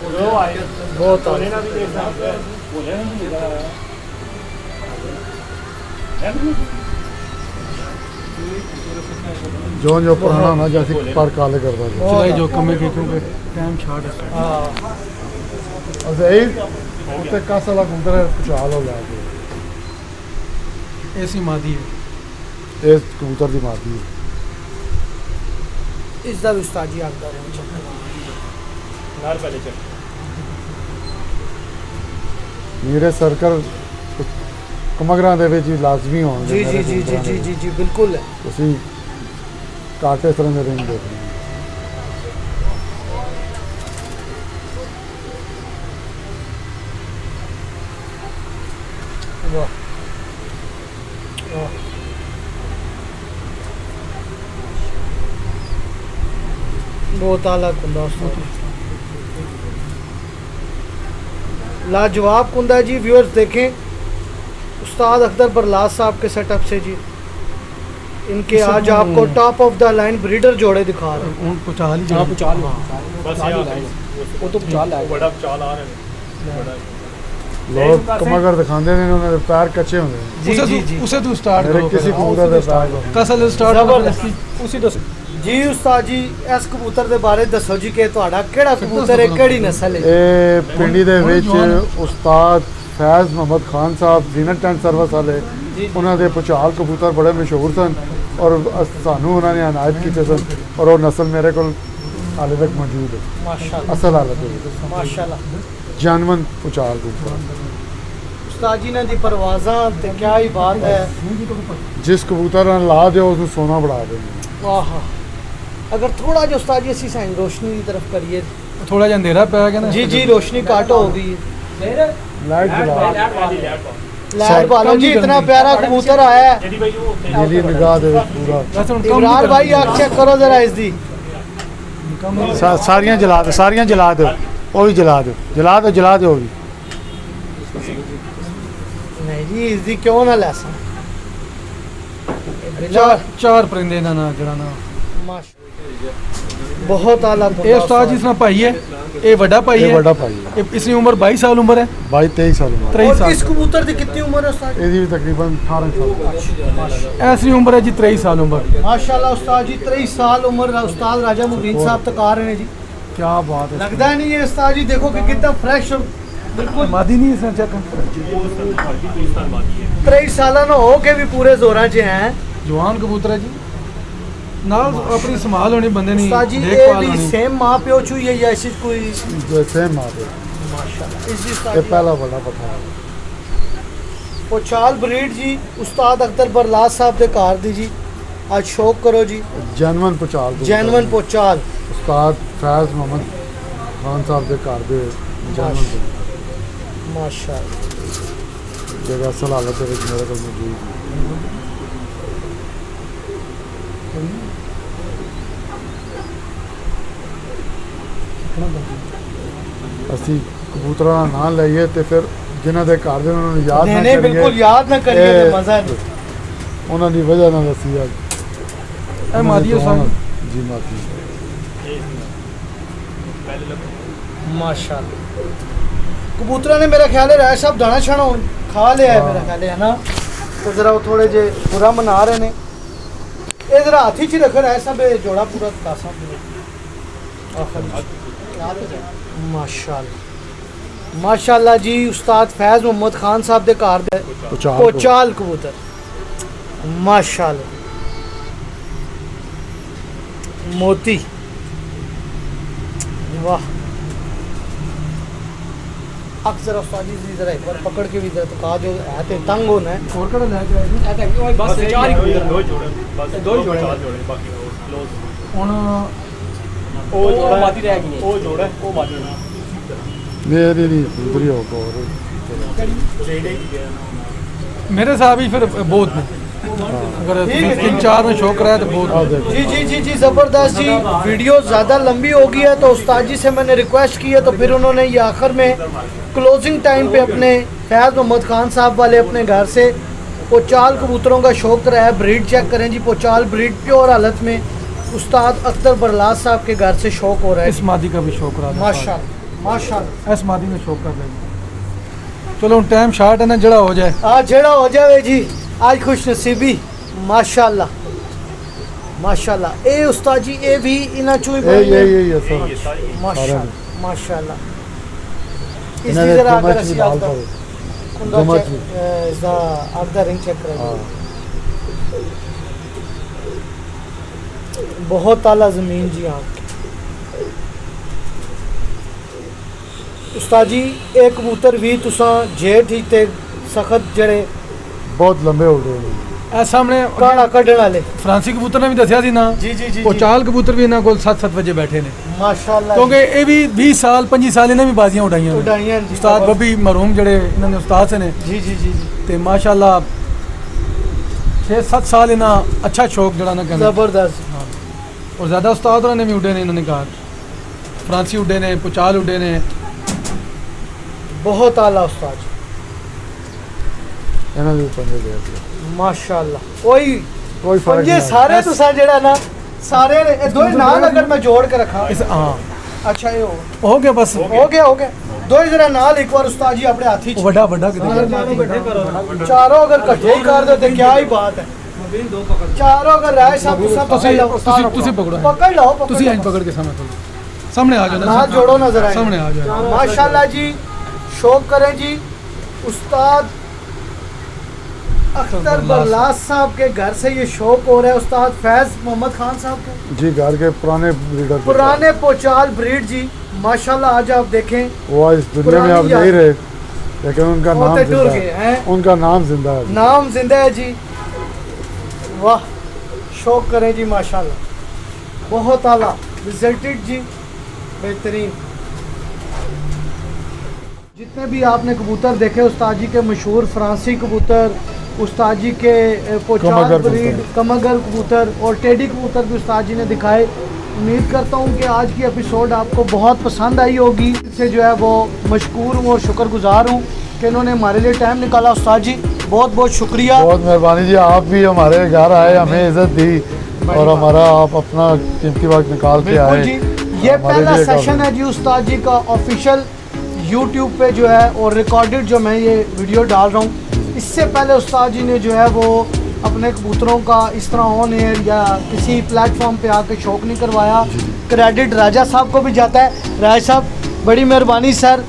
दो आए बहुत बोले आला। ना भी देखना बोले ना भी इधर आया जो जो पुराना ना जैसे पर काले करता है ਚਲਾਈ ਜੋ ਕੰਮੇ ਕੀ ਕਿਉਂਕਿ ਟਾਈਮ ਛਾੜ ਹੈ हाँ और यही उत्ते कासा ला कबूतर पुचाल हो गया ਐਸੀ ਮਾਦੀ ਹੈ ये कबूतर की माती है इसका भी उस्ताद जी आंदा रहे नार पहले चल मेरे सर्कल कमगरां दे विच लाजमी होंगे जी जी जी जी जी जी जी बिल्कुल है ਤੁਸੀਂ ਕਾਟੇ ਤਰ੍ਹਾਂ ਦੇ ਰਿੰਗ ਦੇਖਦੇ वाह वाह बहुत आला कुंदा उस्ताद लाजवाब कुंदा जी व्यूअर्स देखें उस्ताद अख्तर बरलाल साहब के सेटअप से जी इनके आज आपको top of the line breeder जोड़े दिखा रहे हैं ਹੁਣ ਪੁਚਾਲ ਹੀ हां ਜਿਹੜਾ पुचाल बस यार वो तो पुचाल है बड़ा पुचाल आ रहे हैं बड़ा ਲੋਕ ਕਮਗਰ ਦਿਖਾਉਂਦੇ ਨੇ ਉਹਨਾਂ ਦੇ ਪੈਰ ਕੱਚੇ ਹੁੰਦੇ ਨੇ जी ਉਸੇ जी ਤੋਂ जी ਉਸੇ ਤੋਂ ਸਟਾਰਟ ਮੇਰੇ ਕਰੋ ਕਿਸੇ ਕਬੂतर ਦੇ ਪੈਰ ਕਸਲ ਸਟਾਰਟ ਜ਼ਬਰਦਸਤ। उसी तो जी उस्ताद जी इस कबूतर ਦੇ ਬਾਰੇ ਦੱਸੋ ਜੀ ਕਿ ਤੁਹਾਡਾ ਕਿਹੜਾ ਕਬੂਤਰ ਹੈ ਕਿਹੜੀ ਨਸਲ ਹੈ ਇਹ ਪਿੰਡੀ ਦੇ ਵਿੱਚ ਉਸਤਾਦ ਫੈਜ਼ ਮੁਹੰਮਦ ਖਾਨ ਸਾਹਿਬ ਜ਼ੀਨਤ ਟੈਂਟ ਸਰਵਿਸ ਵਾਲੇ ਉਹਨਾਂ ਦੇ ਪੁਚਾਲ ਕਬੂਤਰ ਬੜੇ ਮਸ਼ਹੂਰ ਸਨ ਔਰ ਸਾਨੂੰ ਉਹਨਾਂ ਨੇ ਅਨਾਇਤ ਕੀਤੇ ਸਨ ਔਰ ਉਹ ਨਸਲ ਮੇਰੇ ਕੋਲ ਹਾਲੇ ਤੱਕ ਮੌਜੂਦ ਹੈ माशाल्लाह ਅਸਲ ਹਾਲਤ ਵਿੱਚ माशाल्लाह ਜਾਨਵਨ ਪੁਚਾਲ ਕਬੂਤਰ ਉਸਤਾਦ ਜੀ ਨੇ ਦੀ ਪਰਵਾਜ਼ਾਂ ਤੇ ਕਿਆ ਹੀ ਬਾਤ ਹੈ ਜਿਸ ਕਬੂਤਰ ਨਾਲ ਲਾ ਦਿਓ ਉਸ ਨੂੰ ਸੋਨਾ ਬਣਾ ਦਿੰਦੇ ਵਾਹ ਅਗਰ ਥੋੜਾ ਜਿਹਾ ਉਸਤਾਦ ਜੀ ਅਸੀਂ ਸਾਈਂ ਰੋਸ਼ਨੀ ਦੀ ਤਰਫ ਕਰੀਏ ਥੋੜਾ ਜਿਹਾ ਅੰਧੇਰਾ ਪੈ ਗਿਆ ਨਾ जी जी रोशनी काट हो गई है ਲਾਈਟ ਜਲਾ लैट वाली लैट लाइट वालों जी इतना प्यारा कबूतर आया है यदि भाई वो ਨੀਲੀ ਨਿਗਾਹ ਦੇ ਵਿੱਚ ਪੂਰਾ ਵੈਸੇ ਹੁਣ इमरान भाई आग चेक करो जरा इसकी ਸਾਰੀਆਂ ਜਲਾ ਦਿਓ ਸਾਰੀਆਂ ਜਲਾ ਦਿਓ ਉਹ ਵੀ ਜਲਾ ਦਿਓ ਜਲਾ ਦਿਓ ਉਹ ਵੀ नहीं जी इसकी क्यों ना लैसा ਚਾਰ ਪਰਿੰਦੇ ਦਾ ਨਾਂ ਜਿਹੜਾ ਨਾ बहुत आला ਇਹ ਉਸਤਾਦ ਜੀ ਦਾ ਭਾਈ ਹੈ ਇਹ ਵੱਡਾ ਭਾਈ ਇਹ ਹੈ ਵੱਡਾ ਭਾਈ ਹੈ ਇਸ ਦੀ ਉਮਰ 22 ਸਾਲ ਉਮਰ ਹੈ 22 23 ਸਾਲ ਉਮਰ 23 और ਸਾਲ इस कबूतर की कितनी उम्र है उस्ताद ਇਹਦੀ ਵੀ ਤਕਰੀਬਨ 18 ਸਾਲ ਐਸੀ ਉਮਰ ਹੈ ਜੀ 23 ਸਾਲ ਉਮਰ माशाल्लाह उस्ताद जी 23 साल उम्र उस्ताद राजा मुबीन साहब तक आ रहे हैं जी ਕੀ ਬਾਤ ਹੈ लगता नहीं है उस्ताद जी देखो कि कितना फ्रेश और बिल्कुल मादी नहीं इसने चेक 23 साल ना हो के भी पूरे जोरां च हैं जवान कबूतर है जी नाल अपनी संभाल होनी बंदे नहीं उस्ताद जी ये देखभाल भी होनी सेम माँ प्यो चू ही है या इसी कोई जैसे मारे माशाल्लाह इस ये उस्ताद पहला बड़ा पता है पोचाल ब्रीड जी उस्ताद अख्तर बरलास साहब दे घर दी जी आज शौक करो जी जैनवन पुचाल जैनवन पोचाल उस्ताद फैज मोहम्मद खान साहब के घर दे जैनवन माशाल्लाह जगह असल हालत दे विच मेरे को मौजूद है ਅਸੀਂ ਕਬੂਤਰਾਂ ਦਾ ਨਾਂ ਲਈਏ ਤੇ ਫਿਰ ਜਿਨ੍ਹਾਂ ਦੇ ਘਰ ਦੇ ਉਹਨਾਂ ਨੂੰ ਯਾਦ ਨਾ नहीं बिल्कुल ਕਰੀਏ याद ना करिए ए- तो मजा नहीं ਉਹਨਾਂ ਦੀ ਵਜ੍ਹਾ ਨਾਲ ਅਸੀਂ ਅੱਜ ए मादी है सब ਜੀ ਮਾਦੀ माशाल्लाह कबूतरा ने मेरा ख्याल है राय साहब दाना छाना खा लिया है मेरा ख्याल है ना तो जरा वो थोड़े जे बुरा मना रहे ने ये जरा हाथी च रख राय साहब ये जोड़ा पूरा कासा माशाल्लाह माशाल्लाह जी उस्ताद फैज मोहम्मद खान साहब दे घर दे ਪੁਚਾਲ पोचाल कबूतर माशाल्लाह मोती वाह अक्सर उस्ताद जी जरा एक बार पकड़ के भी जरा तो कहा जो है ते तंग होना है और कड़ा ले के आए जी बस चार ही कबूतर दो जोड़े बस दो ही जोड़े बाकी क्लोज ਹੁਣ वो जोड़ा मादी रह गई वो जोड़ा वो मादी ਮੇਰੀ ਨਹੀਂ ਦੂਰੀ ਹੋ ਕੋਰ रेडे ही गया मेरे साहब ही फिर बहुत ने अगर ठीक है, 3-4 में शौक रहा है तो ਆ बहुत ਦੇਖੋ जी जी जी जी ज़बरदस्त जी वीडियो ज़्यादा लंबी हो गई है तो उस्ताद जी से मैंने रिक्वेस्ट की है तो फिर उन्होंने ये आखिर में क्लोजिंग टाइम पे अपने फैज़ मोहम्मद खान साहब वाले अपने घर से पोचाल कबूतरों का शौक कराया ब्रीड चेक करें जी पोचाल ब्रीड प्योर हालत में उस्ताद अख्तर बरलास साहब के घर से शौक हो रहा इस है मादी का भी शौक रहा है माशाल्लाह माशाल्लाह इस मादी में शौक कर लेंगे चलो हम टाइम शार्ट है ना जड़ा हो जाए आज जेड़ा हो जावे जी आज खुश नसीबी माशाल्लाह माशाल्लाह ए उस्ताद जी ए भी इना चुई ਇਹ ਅਸਲ माशाल्लाह माशाल्लाह ਇਹਨਾਂ इसकी ਦੇ जरा अगर ਕਮਚ ਅਸੀਂ ਵੀ ਬਾਲ आपका ਕਰੋ उनका कमच चेक भी। इसका आपका रिंग चेक करें ਹਾਂ बहुत ताला ज़मीन जी आपकी उस्ताद जी एक कबूतर भी तुसा जेठ ही ते सख्त जड़े ਬਹੁਤ ਲੰਬੇ ਹੋ ਗਏ ਨੇ ए सामने काड़ा कढ़ण वाले फ्रांसी कबूतर ने भी दसिया सी ना जी जी जी पोचाल कबूतर भी इन्होंने कोल 7-7 बजे बैठे ने माशाल्लाह क्योंकि ये भी 20 साल 25 साल इन्हें भी बाजियां उड़ाइयां ने। उड़ाइयां जी उस्ताद बब्बी मरहूम जड़े इन्होंने उस्ताद से ने जी जी जी जी ते माशाल्लाह 6-7 साल इन्हें अच्छा शौक जड़ा ना कहना ज़बरदस्त और ज़्यादा उस्ताद होने ने भी उड़े ने इन्होंने कहा फ्रांसी उड़े ने पोचाल उड़े ने बहुत आला उस्ताद जी ਇਹਨਾਂ ਦੇ ਪੰਜੇ ਦੇ ਦਿੱਤੇ माशाल्लाह कोई ਕੋਈ ਫਰਕ पंजे ਨਹੀਂ सारे तुसा जेड़ा ना सारे ने- ये दो ही नाल अगर मैं जोड़ के रखा इस हाँ अच्छा ये हो गया बस हो गया दो ही जरा नाल एक बार उस्ताद जी अपने हाथी च वड्डा वड्डा कितने चारों अगर इकट्ठे ही कर दो तो क्या ही बात है चारों अगर राय साहब तुसा पकड़ लो तुसी पकड़ो पकड़ लो तुसी इंज पकड़ के सामने आ जाओ ना हाथ जोड़ो नजर आए सामने आ जाओ माशाल्लाह जी शौक करें जी उस्ताद अख्तर बरलास साहब के घर से ये शौक हो रहा है उस्ताद फैज मोहम्मद खान साहब के जी घर के पुराने ब्रीडर पुराने पोचाल ब्रीड जी माशाल्लाह आज आप देखें वो आज इस दुनिया में अब पुरानी नहीं रहे लेकिन उनका नाम होते टूर जिंदा गए है हैं उनका नाम जिंदा है नाम जिंदा है जी वाह शौक करें जी माशाल्लाह बहुत आला रिजल्टेड जी बेहतरीन जितने भी आपने कबूतर देखे उस्ताद जी के मशहूर फ्रांसी कबूतर उस्ताद जी के पोचाल कमगर ब्रीड कमगर कबूतर और टेडी कबूतर भी उस्ताद जी ने दिखाए उम्मीद करता हूँ कि आज की एपिसोड आपको बहुत पसंद आई होगी इससे जो है वो मशकूर हूँ और शुक्रगुजार हूँ कि इन्होंने हमारे लिए टाइम निकाला उस्ताद जी बहुत बहुत शुक्रिया बहुत मेहरबानी जी आप भी हमारे घर आए हमें इज्जत दी और हमारा आप अपना कीमती वक्त निकाल के बिल्कुल आए जी ये हमारे पहला लिए सेशन है जी उस्ताद जी का ऑफिशियल यूट्यूब पे जो है और रिकॉर्डेड जो मैं ये वीडियो डाल रहा हूँ इससे पहले उस्ताद जी ने जो है वो अपने कबूतरों का इस तरह ऑन एयर या किसी प्लेटफॉर्म पे आके शौक नहीं करवाया क्रेडिट राजा साहब को भी जाता है राजा साहब बड़ी मेहरबानी सर।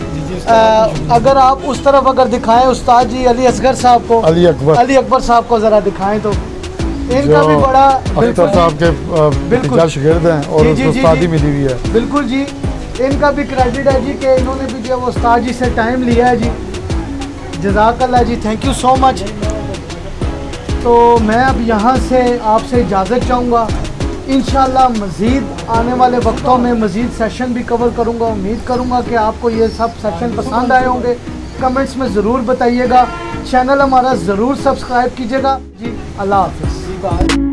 अगर आप उस तरफ अगर दिखाएं उस्ताद जी अली असगर साहब को, अली अकबर साहब को ज़रा दिखाएं तो इनका जो भी बड़ा अख्तर साहब के बिल्कुल। टीचर शागिर्द हैं और जी, जी, उसको जी, उस्तादी जी। मिली हुई है। बिल्कुल जी, इनका भी क्रेडिट है जी कि इन्होंने भी जो उस्ताद जी से टाइम लिया है जी। जज़ाकल्लाह जी, थैंक यू सो मच। तो मैं अब यहाँ से आपसे इजाज़त चाहूँगा। इंशाल्लाह मज़ीद आने वाले वक्तों में मज़ीद सेशन भी कवर करूँगा। उम्मीद करूँगा कि आपको ये सब सेशन पसंद आए होंगे। कमेंट्स में ज़रूर बताइएगा। चैनल हमारा ज़रूर सब्सक्राइब कीजिएगा जी। अल्लाह हाफ़िज़।